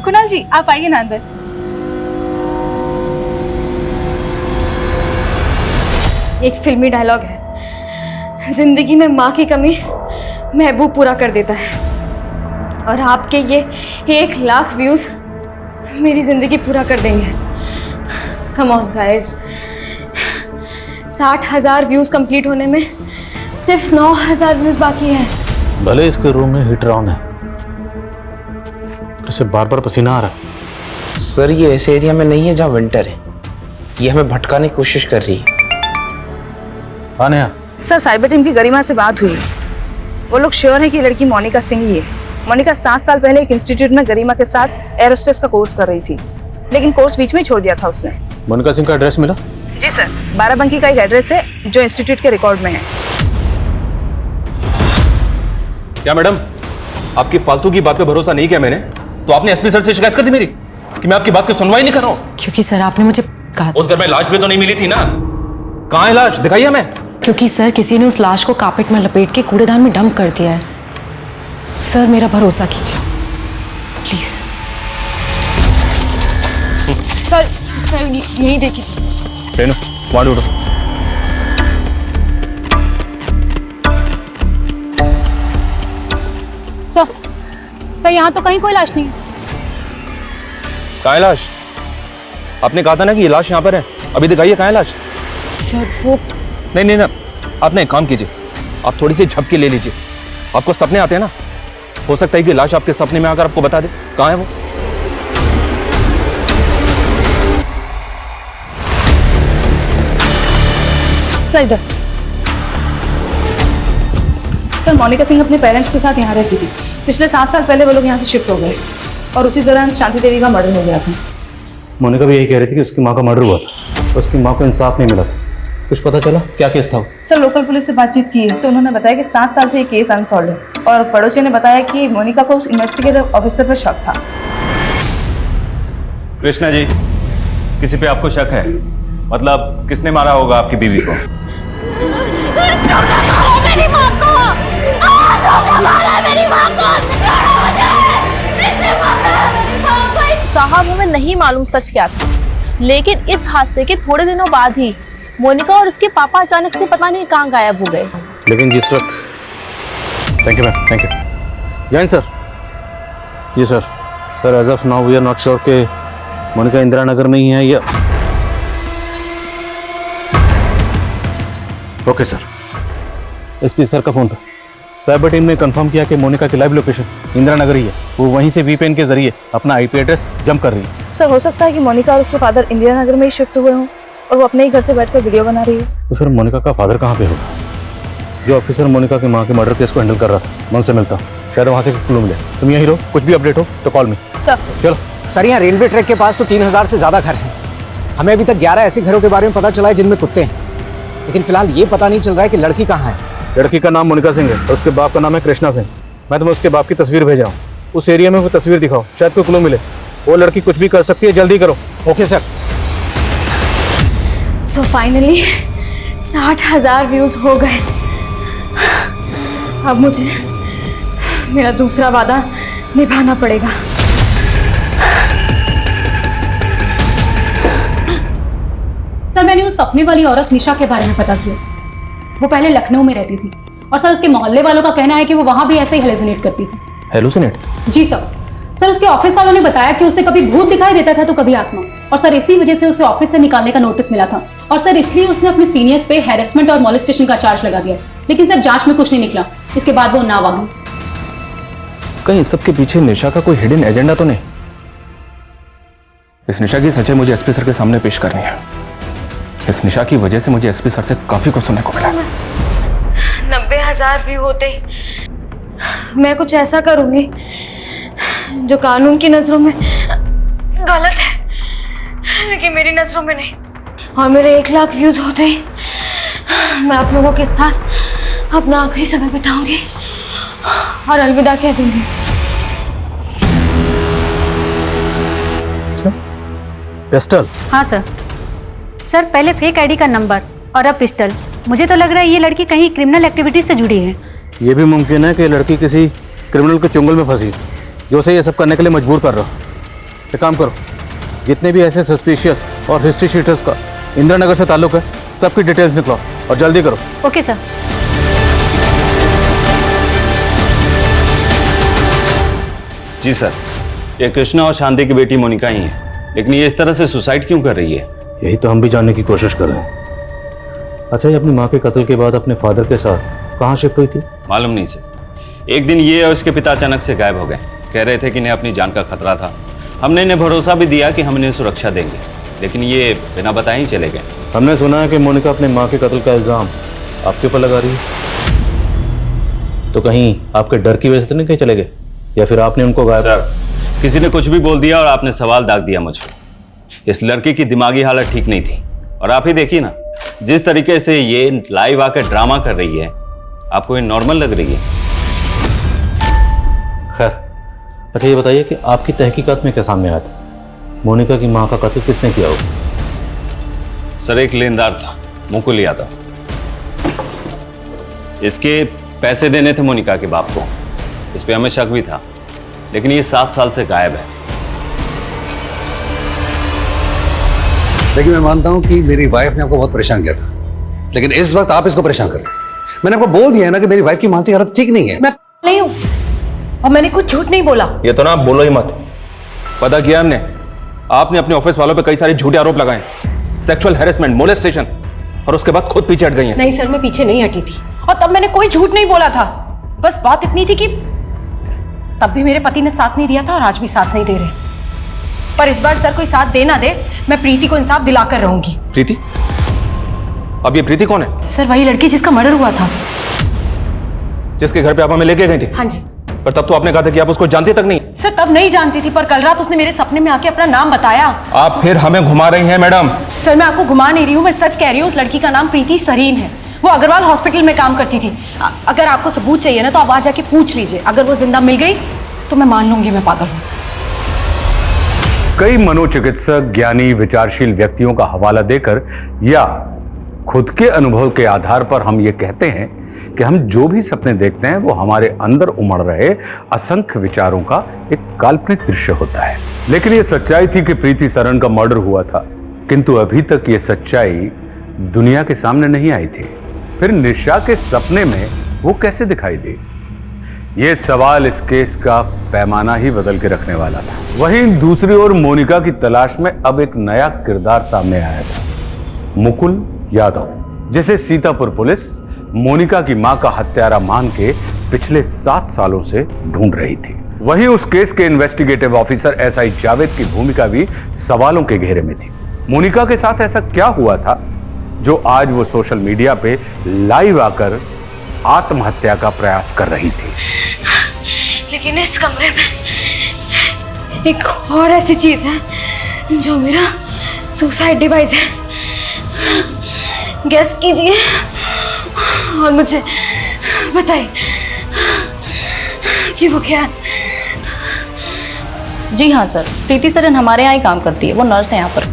कुणाल जी, आप आइए ना अंदर। एक फिल्मी डायलॉग है, जिंदगी में माँ की कमी महबूब पूरा कर देता है, और आपके ये 1,00,000 व्यूज मेरी जिंदगी पूरा कर देंगे। Come on guys, 60,000 views complete होने में सिर्फ 9,000 व्यूज बाकी है। भले इसके रूम में हीटर ऑन है, इससे बार बार पसीना आ रहा है। सर ये ऐसे एरिया में नहीं है जहाँ विंटर है, ये हमें भटकाने की कोशिश कर रही है। हाँ नेहा, सर साइबर टीम की गरिमा से बात हुई, वो लोग श्योर है कि लड़की मोनिका सिंह ही है। मोनिका 7 साल पहले एक इंस्टीट्यूट में गरिमा के साथ एयर होस्टेस का कोर्स कर रही थी, लेकिन कोर्स बीच में ही छोड़ दिया था उसने। मोनिका सिंह का एड्रेस मिला? जी सर, बाराबंकी का एक एड्रेस है जो इंस्टीट्यूट के रिकॉर्ड में है। क्या मैडम, आपकी फालतू की बात पे भरोसा नहीं किया मैंने, तो आपने एसपी सर से शिकायत कर दी मेरी कि मैं आपकी बात की सुनवाई नहीं कर रहा हूँ? क्योंकि सर आपने मुझे कहा उस घर में लाश भी तो नहीं मिली थी ना, कहाँ है लाश, दिखाइए हमें। क्योंकि सर किसी ने उस लाश को कार्पेट में लपेट के कूड़ेदान में डंप कर दिया है। सर मेरा भरोसा कीजिए प्लीज। सर यही देखिए। रेनू वहां उठो। सर यहाँ तो कहीं कोई लाश नहीं है। कहाँ है लाश? आपने कहा था ना कि ये लाश यहाँ पर है, अभी दिखाइए कहाँ है लाश। सर वो नहीं, आप ना एक काम कीजिए, आप थोड़ी सी झपकी ले लीजिए। आपको सपने आते हैं ना, हो सकता है कि लाश आपके सपने में आकर आपको बता दे कहाँ है वो। सर इधर। सर मोनिका सिंह अपने पेरेंट्स के साथ यहाँ रहती थी। पिछले 7 साल पहले वो लोग यहाँ से शिफ्ट हो गए और उसी दौरान शांति देवी का मर्डर हो गया था। मोनिका भी यही कह रही थी कि उसकी माँ का मर्डर हुआ था, उसकी माँ को इंसाफ नहीं मिला था। कुछ पता चला क्या केस था? सर लोकल पुलिस से बातचीत की तो उन्होंने बताया कि 7 साल से ये केस अनसॉल्व है और पड़ोसी ने बताया कि मोनिका को उस इन्वेस्टिगेटिव ऑफिसर पर शक था। कृष्णा जी, किसी पे आपको शक है? मतलब किसने मारा होगा आपकी बीवी को? मेरी माँ को मारा, मेरी माँ को साहब हमें नहीं मालूम सच क्या था, लेकिन इस हादसे के थोड़े दिनों बाद ही मोनिका और उसके पापा अचानक से पता नहीं कहाँ गायब हो गए। लेकिन जिस वक्त thank you ma'am, thank you. Jain sir. जी sir. Sir as of now we are not sure कि मोनिका इंदिरा नगर में ही है या। Okay sir. एसपी सर का फोन था। साइबर टीम ने कंफर्म किया कि मोनिका की लाइव लोकेशन इंदिरा नगर ही है। वो वहीं से वीपीएन के जरिए अपना आईपी एड्रेस जंप कर रही है। सर हो सकता है कि मोनिका और उसके फादर इंदिरा नगर में ही शिफ्ट हुए हों और वो अपने ही घर से बैठकर वीडियो बना रही है। तो फिर मोनिका का फादर कहाँ पे होगा? जो ऑफिसर मोनिका की माँ के मर्डर केस को हैंडल कर रहा था, मैं उनसे मिलता हूँ, शायद वहाँ से क्लू मिले। तुम यहीं रहो, कुछ भी अपडेट हो तो कॉल मी। सर चलो। सर यहाँ रेलवे ट्रैक के पास तो 3000 से ज़्यादा घर हैं। हमें अभी तक 11 ऐसे घरों के बारे में पता चला है जिनमें कुत्ते हैं, लेकिन फिलहाल ये पता नहीं चल रहा है कि लड़की कहाँ है। लड़की का नाम मोनिका सिंह है और उसके बाप का नाम है कृष्णा सिंह। मैं तुम्हें उसके बाप की तस्वीर भेजा हूँ, उस एरिया में वो तस्वीर दिखाओ, शायद कोई क्लू मिले। वो लड़की कुछ भी कर सकती है, जल्दी करो। Okay sir. So finally 60,000 views हो गए। अब मुझे मेरा दूसरा वादा निभाना पड़ेगा। सर मैंने उस सपने वाली औरत निशा के बारे में पता किया। वो पहले लखनऊ में रहती थी और सर उसके मोहल्ले वालों का कहना है कि वो वहां भी ऐसे ही हेलुसिनेट करती थी। हेलुसिनेट? जी सर। सर उसके ऑफिस वालों ने बताया कि उसे कभी भूत दिखाई देता था तो कभी आत्मा, और सर इसी वजह से उसे ऑफिस से निकालने का नोटिस मिला था और सर इसलिए उसने अपने सीनियर्स पे हैरेसमेंट और मॉलेस्टेशन का चार्ज लगा दिया। लेकिन सर जांच में कुछ नहीं निकला, इसके बाद वो नाव आ गई। कहीं सबके पीछे निशा का कोई हिडन एजेंडा तो नहीं? इस निशा की सच्चाई मुझे एसपी सर के सामने पेश करनी है। इस निशा की वजह से मुझे एसपी सर से काफी कुछ सुनने को मिला। 90,000 व्यू होते मैं कुछ ऐसा करूंगी जो कानून की नजरों में गलत है, लेकिन मेरी नजरों में नहीं। और मेरे 1 लाख व्यूज होते ही मैं आप लोगों के साथ अपना आखिरी समय बिताऊंगी और अलविदा कह दूंगी। पिस्टल? हाँ सर। सर पहले फेक आईडी का नंबर और अब पिस्टल। मुझे तो लग रहा है ये लड़की कहीं क्रिमिनल एक्टिविटी से जुड़ी है। ये भी मुमकिन है कि लड़की किसी क्रिमिनल के चुंगल में फंसी जो उसे ये सब करने के लिए मजबूर कर रहा। एक काम करो, जितने भी ऐसे सस्पिशियस और हिस्ट्री शीटर्स का इंदिरा नगर से ताल्लुक है, सबकी डिटेल्स निकलो और जल्दी करो। Okay sir. जी सर, ये कृष्णा और शांति की बेटी मोनिका ही है, लेकिन ये इस तरह से सुसाइड क्यों कर रही है? यही तो हम भी जानने की कोशिश कर रहे हैं। अच्छा, ये अपनी माँ के कत्ल के बाद अपने फादर के साथ कहाँ शिफ्ट हुई थी? मालूम नहीं सर, एक दिन ये और उसके पिता अचानक से गायब हो गए। कह रहे थे कि इन्हें अपनी जान का खतरा था। हमने इन्हें भरोसा भी दिया कि हम इन्हें सुरक्षा देंगे, लेकिन ये बिना बताए ही चले गए। हमने सुना है कि मोनिका अपनी माँ के कत्ल का इल्जाम आपके ऊपर लगा रही है, तो कहीं आपके डर की वजह से तो नहीं कहीं चले गए, या फिर आपने उनको गायब? सर, किसी ने कुछ भी बोल दिया और आपने सवाल दाग दिया मुझ पर। इस लड़की की दिमागी हालत ठीक नहीं थी, और आप ही देखिए ना, जिस तरीके से ये लाइव आकर ड्रामा कर रही है, आपको ये नॉर्मल लग रही है? खैर, अच्छा ये बताइए कि आपकी तहकीकात में क्या सामने आया था? मोनिका की माँ का कत्ल किसने किया होगा? सर, एक लेनदार था, मुकुल यादव। इसके पैसे देने थे मोनिका के बाप को, इस पे हमें शक भी था, लेकिन ये 7 साल से गायब है। लेकिन मैं मानता हूं कि मेरी वाइफ ने आपको बहुत परेशान किया था, लेकिन इस वक्त आप इसको परेशान कर रहे हैं। मैंने आपको बोल दिया है ना कि मेरी वाइफ की मानसिक हालत ठीक नहीं है। मैं नहीं हूं, और मैंने कुछ झूठ नहीं बोला। ये तो ना आप बोलो ही मत। पता किया हमने, आपने अपने ऑफिस वालों पे कई सारे झूठे आरोप लगाए, सेक्सुअल हैरेसमेंट, मोलेस्टेशन, और उसके बाद खुद पीछे हट गई हैं। नहीं सर, मैं पीछे नहीं हटी थी, और तब मैंने कोई झूठ नहीं बोला था। बस बात इतनी थी कि तब भी मेरे पति ने साथ नहीं दिया था और आज भी साथ नहीं दे रहे। पर इस बार सर कोई साथ दे ना दे, मैं प्रीति को इंसाफ दिलाकर रहूंगी। प्रीति? अब ये प्रीति कौन है? सर, वही लड़की जिसका मर्डर हुआ था, जिसके घर पे आप हमें लेके गए थे। हाँ जी। पर तब तो आपने कहा था कि आप उसको जानती तक नहीं। सर, तब नहीं जानती थी, पर कल रात उसने मेरे सपने में आके अपना नाम बताया। आप फिर हमें घुमा रही हैं मैडम। सर, मैं आपको घुमा नहीं रही हूँ, मैं सच कह रही हूँ। उस लड़की का नाम प्रीति सरीन है, वो अग्रवाल हॉस्पिटल में काम करती थी। अगर आपको सबूत चाहिए ना, तो आप वहां जाके पूछ लीजिए। अगर वो जिंदा मिल गई तो मैं मान लूंगी मैं पागल हूँ। कई मनोचिकित्सक, ज्ञानी, विचारशील व्यक्तियों का हवाला देकर या खुद के अनुभव के आधार पर हम ये कहते हैं कि हम जो भी सपने देखते हैं वो हमारे अंदर उमड़ रहे असंख्य विचारों का एक काल्पनिक दृश्य होता है। लेकिन ये सच्चाई थी कि प्रीति सरन का मर्डर हुआ था, किंतु अभी तक ये सच्चाई दुनिया के सामने नहीं आई थी। फिर निशा के सपने में वो कैसे दिखाई दी? ये सवाल इस केस का पैमाना ही बदल के रखने वाला था। वहीं दूसरी ओर मोनिका की तलाश में अब एक नया किरदार सामने आया था, मुकुल यादव, जिसे सीतापुर पुलिस मोनिका की मां का हत्यारा मान के पिछले 7 सालों से ढूंढ रही थी। वहीं उस केस के इन्वेस्टिगेटिव ऑफिसर एसआई जावेद की भूमिका भी सवालों के घेरे में थी। मोनिका के साथ ऐसा क्या हुआ था जो आज वो सोशल मीडिया पे लाइव आकर आत्महत्या का प्रयास कर रही थी? लेकिन इस कमरे में एक और ऐसी चीज है जो मेरा सुसाइड डिवाइस है। गैस कीजिए और मुझे बताइए कि वो क्या है। जी हाँ सर, प्रीति सरन हमारे यहाँ ही काम करती है, वो नर्स है यहाँ पर।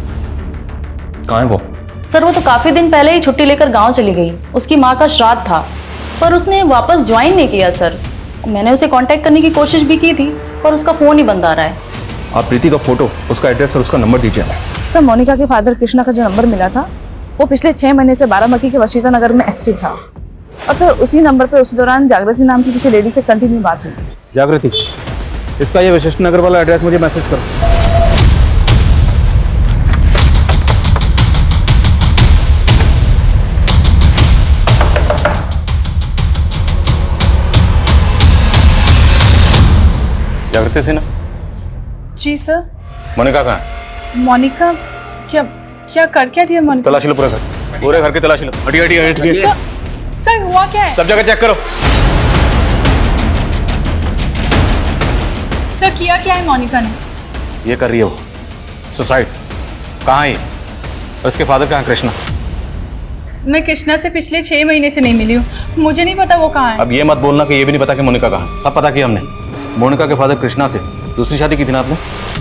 कहाँ है वो? सर, वो तो काफी दिन पहले ही छुट्टी लेकर गांव चली गई। उसकी माँ का श्राद्ध था, पर उसने वापस ज्वाइन नहीं किया सर। मैंने उसे कांटेक्ट करने की कोशिश भी की थी, पर उसका फोन ही बंद आ रहा है। आप प्रीति का फोटो, उसका एड्रेस और उसका नंबर दीजिए। सर, मोनिका के फादर कृष्णा का जो नंबर मिला था वो पिछले 6 महीने से बाराबंकी के वशीता नगर में एक्टिव था, और सर उसी नंबर पे उस दौरान जागृति नाम की किसी लेडी से कंटिन्यू बात हुई थी। जागृति, इसका ये वशिष्ठ नगर वाला एड्रेस मुझे मैसेज करो। जागृति सिन्हा? जी सर। मोनिका कहाँ है? मोनिका क्या कर क्या दिया मोनिका? तलाशी लो पूरे घर की तलाशी लो। हटी। सर हुआ क्या है? सब जगह चेक करो। सर किया क्या है मोनिका ने? ये कर रही है वो सुसाइड। कहाँ है ये? और इसके फादर कहाँ? कृष्णा। मैं कृष्णा से पिछले 6 महीने से नहीं मिली हूँ, मुझे नहीं पता वो कहाँ है। अब ये मत बोलना कि ये भी नहीं पता कि मोनिका कहाँ है। सब पता किया हमने। मोनिका के फादर कृष्णा से दूसरी शादी की थी ना आपने?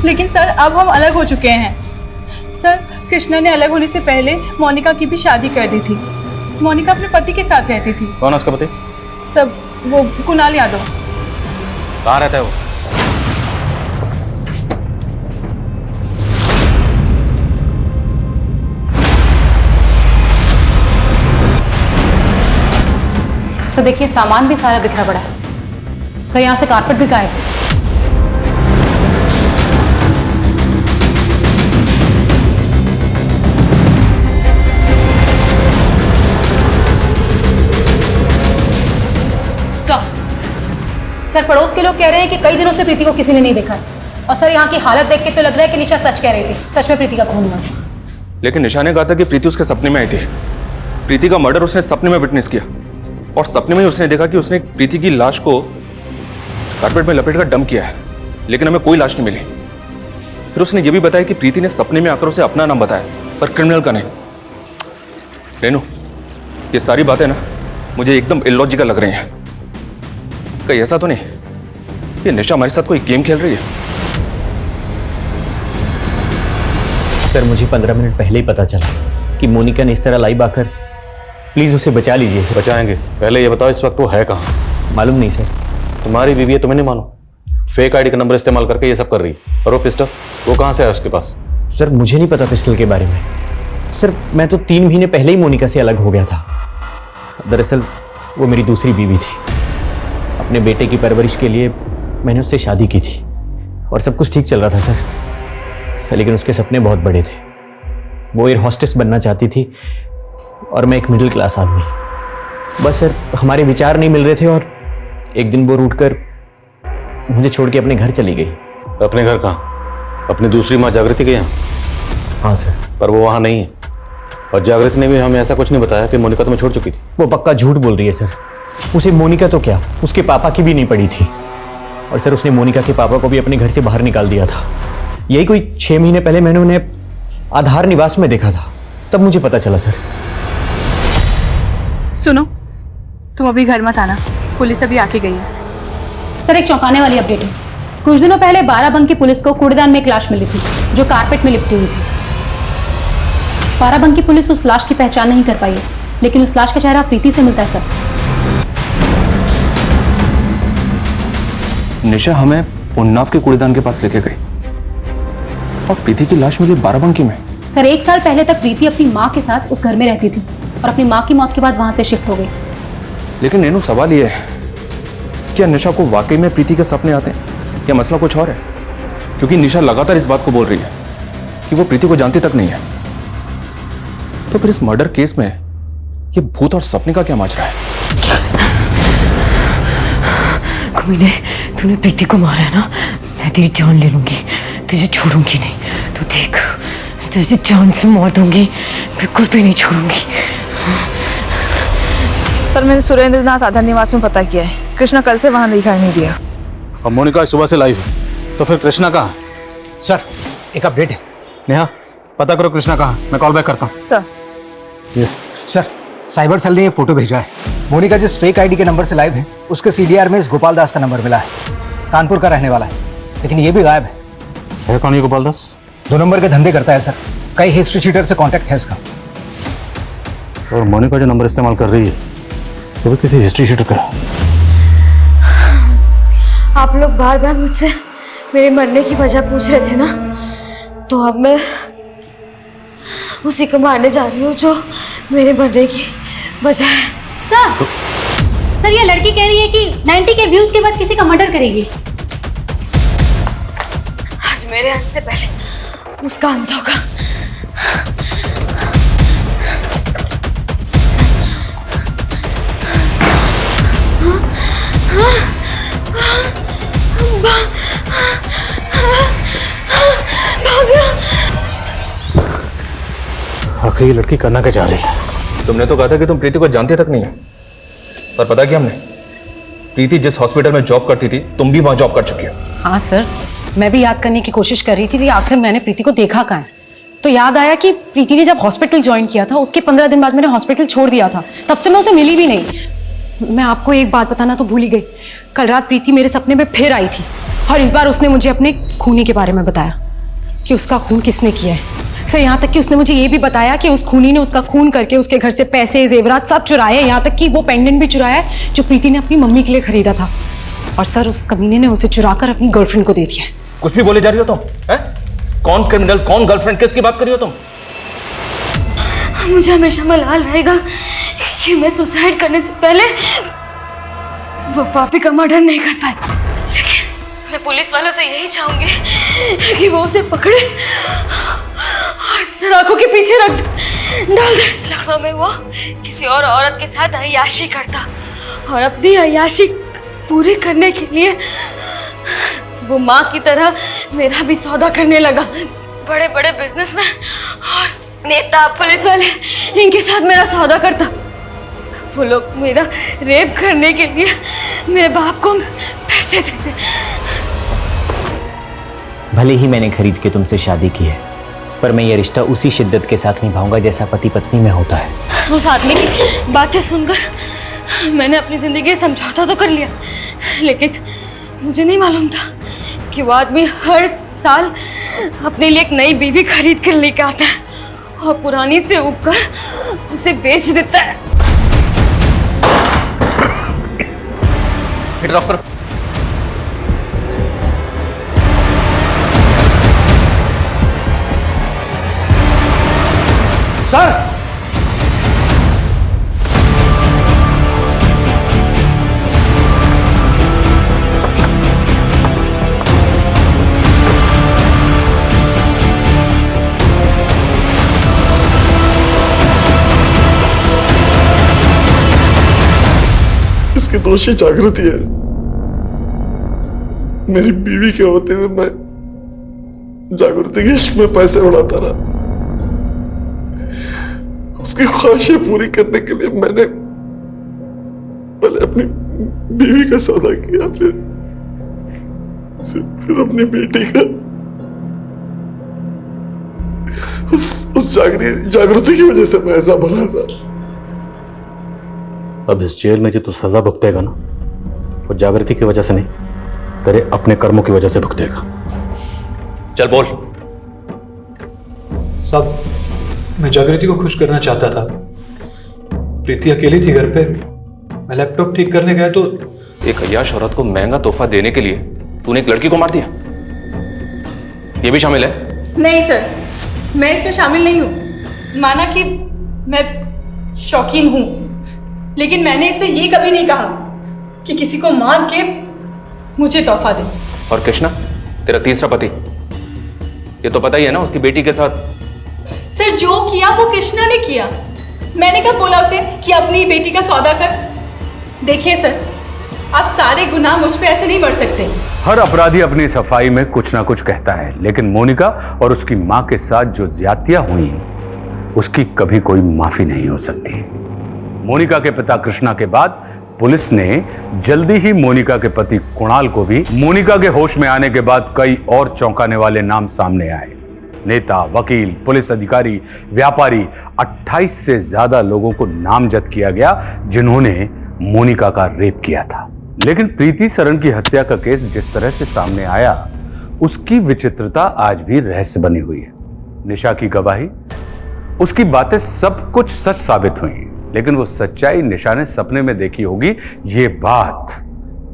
लेकिन सर अब हम अलग हो चुके हैं। सर, कृष्णा ने अलग होने से पहले मोनिका की भी शादी कर दी थी। मोनिका अपने पति के साथ रहती थी। कौन है उसका पति? सब वो कुणाल यादव। कहाँ रहता है वो? सर देखिए, सामान भी सारा बिखरा पड़ा है। सर, यहाँ से कारपेट भी गायब है। सर पड़ोस के लोग कह रहे हैं कि कई दिनों से प्रीति को किसी ने नहीं देखा है। और सर यहाँ की हालत देख के तो लग रहा है कि निशा सच कह रही थी, सच में प्रीति का खून हुआ है। लेकिन निशा ने कहा था कि प्रीति उसके सपने में आई थी। प्रीति का मर्डर उसने सपने में विटनेस किया और सपने में ही उसने देखा कि उसने प्रीति की लाश को कारपेट में लपेट कर डंप किया है, लेकिन हमें कोई लाश नहीं मिली। फिर उसने यह भी बताया कि प्रीति ने सपने में आकर उसे अपना नाम बताया, पर क्रिमिनल का नहीं। रेनू, ये सारी बातें ना मुझे एकदम इलॉजिकल लग रही हैं। कहीं ऐसा तो नहीं ये निशा हमारे साथ कोई गेम खेल रही है? सर मुझे 15 मिनट पहले ही पता चला कि मोनिका ने इस तरह लाइव आकर, प्लीज उसे बचा लीजिए सर। बचाएंगे, पहले ये बताओ इस वक्त वो है कहाँ? मालूम नहीं सर। तुम्हारी बीवी है, तुम्हें नहीं मानो? फेक आईडी का नंबर इस्तेमाल करके ये सब कर रही है। और वो पिस्टल वो कहाँ से है उसके पास? सर मुझे नहीं पता पिस्टल के बारे में। सर मैं तो 3 महीने पहले ही मोनिका से अलग हो गया था। दरअसल वो मेरी दूसरी बीवी थी। अपने बेटे की परवरिश के लिए मैंने उससे शादी की थी और सब कुछ ठीक चल रहा था सर, लेकिन उसके सपने बहुत बड़े थे। वो एयर होस्टेस बनना चाहती थी और मैं एक मिडिल क्लास आदमी। बस सर हमारे विचार नहीं मिल रहे थे और एक दिन वो रूठ कर मुझे छोड़ के अपने घर चली गई। अपने घर कहाँ? अपनी दूसरी माँ जागृति के यहाँ? हाँ सर। पर वो वहाँ नहीं है और जागृति ने भी हमें ऐसा कुछ नहीं बताया कि मोनिका तुम्हें छोड़ चुकी थी। वो पक्का झूठ बोल रही है सर। उसे मोनिका तो क्या, उसके पापा की भी नहीं पड़ी थी। और सर उसने मोनिका के पापा को भी अपने घर से बाहर निकाल दिया था। यही कोई 6 महीने पहले मैंने उन्हें आधार निवास में देखा था, तब मुझे पता चला सर। सुनो, तुम अभी घर मत आना, पुलिस अभी आके गई है। सर एक चौंकाने वाली अपडेट है। कुछ दिनों पहले बाराबंकी पुलिस को कूड़ेदान में एक लाश मिली थी जो कारपेट में लिपटी हुई थी। बाराबंकी पुलिस उस लाश की पहचान नहीं कर पाई है, लेकिन उस लाश का चेहरा प्रीति से मिलता है सर। निशा हमें उन्नाव के कूड़ेदान के पास लेके गई और प्रीति की लाश मिली बाराबंकी में। सर 1 साल पहले तक प्रीति अपनी माँ के साथ उस घर में रहती थी और अपनी माँ की मौत के बाद वहां से शिफ्ट हो गई। लेकिन रेनू, सवाल यह है, क्या निशा को वाकई में प्रीति के सपने आते हैं या मसला कुछ और है? क्योंकि निशा लगातार इस बात को बोल रही है कि वो प्रीति को जानती तक नहीं है। तो फिर इस मर्डर केस में ये भूत और सपने का क्या माजरा है? कमीने, तूने प्रीति को मारा है ना, मैं तेरी जान ले लूंगी, तुझे छोड़ूंगी नहीं। तू देख, तुझे जान से मार दूंगी, बिल्कुल भी नहीं छोड़ूंगी। सर मैंने सुरेंद्रनाथ आधार निवास में पता किया है, कृष्णा कल से वहां दिखाई नहीं दिया। अब मोनिका सुबह से लाइव है, तो फिर कृष्णा कहाँ है? सर एक अपडेट है। नेहा पता करो कृष्णा कहाँ है, मैं कॉल बैक करता हूँ। Sir yes sir, cyber cell ने ये फोटो भेजा है। मोनिका जिस फेक आईडी के नंबर से लाइव है, उसके सीडीआर में इस गोपाल दास का नंबर मिला है। कानपुर का रहने वाला है, लेकिन ये भी गायब है। कौन है गोपाल दास? 2 नंबर के धंधे करता है सर, कई हिस्ट्री शीटर से कांटेक्ट है इसका। और मोनिका जो नंबर इस्तेमाल कर रही है वो भी किसी हिस्ट्री शीटर का। आप लोग बार बार मुझसे मेरे मरने की वजह पूछ रहे थे ना, तो अब मैं उसी को मारने जा रही हूँ जो मेरे मरने की वजह है। सर ये लड़की कह रही है कि 90 के व्यूज के बाद किसी का मर्डर करेगी। आज मेरे अंत से पहले उसका अंत होगा। आखिर ये लड़की करना क्या चाह रही है? तुमने तो कहा था कि तुम प्रीति को जानती तक नहीं है, पर पता क्या हमने, प्रीति जिस हॉस्पिटल में जॉब करती थी तुम भी वहां जॉब कर चुकी हो। हाँ सर, मैं भी याद करने की कोशिश कर रही थी कि आखिर मैंने प्रीति को देखा कहाँ है। तो याद आया कि प्रीति ने जब हॉस्पिटल ज्वाइन किया था उसके 15 दिन बाद मैंने हॉस्पिटल छोड़ दिया था, तब से मैं उसे मिली भी नहीं। मैं आपको एक बात बताना तो भूल ही गई, कल रात प्रीति मेरे सपने में फिर आई थी और इस बार उसने मुझे अपने खूनी के बारे में बताया कि उसका खून किसने किया है। सर यहाँ तक कि उसने मुझे ये भी बताया कि उस खूनी ने उसका खून करके उसके घर से पैसे जेवरात सब चुराए, यहाँ तक कि वो पेंडेंट भी चुराया है जो प्रीति ने अपनी मम्मी के लिए खरीदा था। और सर उस कमीने ने उसे चुराकर अपनी गर्लफ्रेंड को दे दिया। कुछ भी बोले जा रही हो तुम, हैं? कौन क्रिमिनल, कौन गर्लफ्रेंड, किसकी बात कर रही हो तुम? मुझे हमेशा मलाल रहेगा कि मैं सुसाइड करने से पहले वो पापी का मर्डर नहीं कर पाई। लेकिन मैं पुलिस वालों से यही चाहूंगी कि वो उसे पकड़े और सराखों के पीछे रख डाल दे। लखनऊ में वो किसी और औरत के साथ अय्याशी करता और अपनी अय्याशी पूरी करने के लिए वो माँ की तरह मेरा भी सौदा करने लगा। बड़े बड़े बिजनेसमैन और नेता, पुलिस वाले, इनके साथ मेरा सौदा करता। वो लोग मेरा रेप करने के लिए मेरे बाप को पैसे देते। भले ही मैंने खरीद के तुमसे शादी की है, पर मैं ये रिश्ता उसी शिद्दत के साथ निभाऊंगा जैसा पति पत्नी में होता है। उस आदमी की बातें सुनकर मैंने अपनी जिंदगी समझौता तो कर लिया, लेकिन मुझे नहीं मालूम था कि वो आदमी हर साल अपने लिए एक नई बीवी खरीद कर लेकर आता है और पुरानी से उबकर उसे बेच देता है। मीटर ऑफ करो। सर, इसकी दोषी जागृति है। मेरी बीवी के होते हुए मैं जागृति के इश्क में पैसे उड़ाता रहा। उसकी ख्वाहिशें पूरी करने के लिए मैंने पहले अपनी बीवी का सौदा किया, फिर अपनी बेटी का। उस जागृति की वजह से मैं ऐसा बना सर। अब इस जेल में जो तू सजा भुगतेगा ना, वो जागृति की वजह से नहीं, तेरे अपने कर्मों की वजह से भुगतेगा। चल बोल। सब मैं जागृति को खुश करना चाहता था। प्रीति अकेली थी घर पे। मैं लैपटॉप ठीक करने गया तो एक अय्याश औरत को महंगा तोहफा देने के लिए तूने एक लड़की को मार दिया, ये भी शामिल है? नहीं सर, मैं इसमें शामिल नहीं हूँ। माना कि मैं शौकीन हूँ, लेकिन मैंने इससे ये कभी नहीं कहा कि किसी को मार के मुझे तोहफा दे। और कृष्णा, तेरा तीसरा पति, ये तो पता ही है ना, उसकी बेटी के साथ। सर, जो किया वो कृष्णा ने किया। मैंने कब बोला उसे कि अपनी बेटी का सौदा कर? देखिए सर, आप सारे गुनाह मुझ पे ऐसे नहीं बढ़ सकते। हर अपराधी अपनी सफाई में कुछ ना कुछ कहता है, लेकिन मोनिका और उसकी मां के साथ जो ज्यादतियां हुई उसकी कभी कोई माफी नहीं हो सकती। मोनिका के पिता कृष्णा के बाद पुलिस ने जल्दी ही मोनिका के पति कुणाल को भी। मोनिका के होश में आने के बाद कई और चौंकाने वाले नाम सामने आए। नेता, वकील, पुलिस अधिकारी, व्यापारी, 28 से ज्यादा लोगों को नामजद किया गया जिन्होंने मोनिका का रेप किया था। लेकिन प्रीति सरन की हत्या का केस जिस तरह से सामने आया, उसकी विचित्रता आज भी रहस्य बनी हुई है। निशा की गवाही, उसकी बातें सब कुछ सच साबित हुई, लेकिन वो सच्चाई निशा ने सपने में देखी होगी, ये बात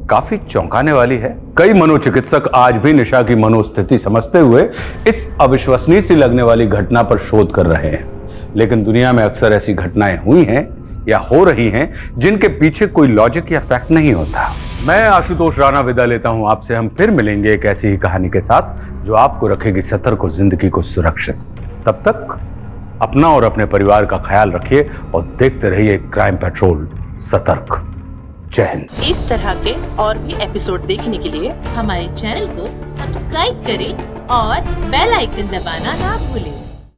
काफी चौंकाने वाली है। कई मनोचिकित्सक आज भी निशा की मनोस्थिति समझते हुए इस अविश्वसनीय सी लगने वाली घटना पर शोध कर रहे हैं, लेकिन दुनिया में अक्सर ऐसी घटनाएं हुई हैं या हो रही हैं जिनके पीछे कोई लॉजिक या फैक्ट नहीं होता। मैं आशुतोष राणा विदा लेता हूं आपसे। हम फिर मिलेंगे एक ऐसी ही कहानी के साथ जो आपको रखेगी सतर्क और जिंदगी को सुरक्षित। तब तक अपना और अपने परिवार का ख्याल रखिए और देखते रहिए क्राइम पेट्रोल सतर्क। जय हिंद। इस तरह के और भी एपिसोड देखने के लिए हमारे चैनल को सब्सक्राइब करें और बेल आइकन दबाना ना भूलें।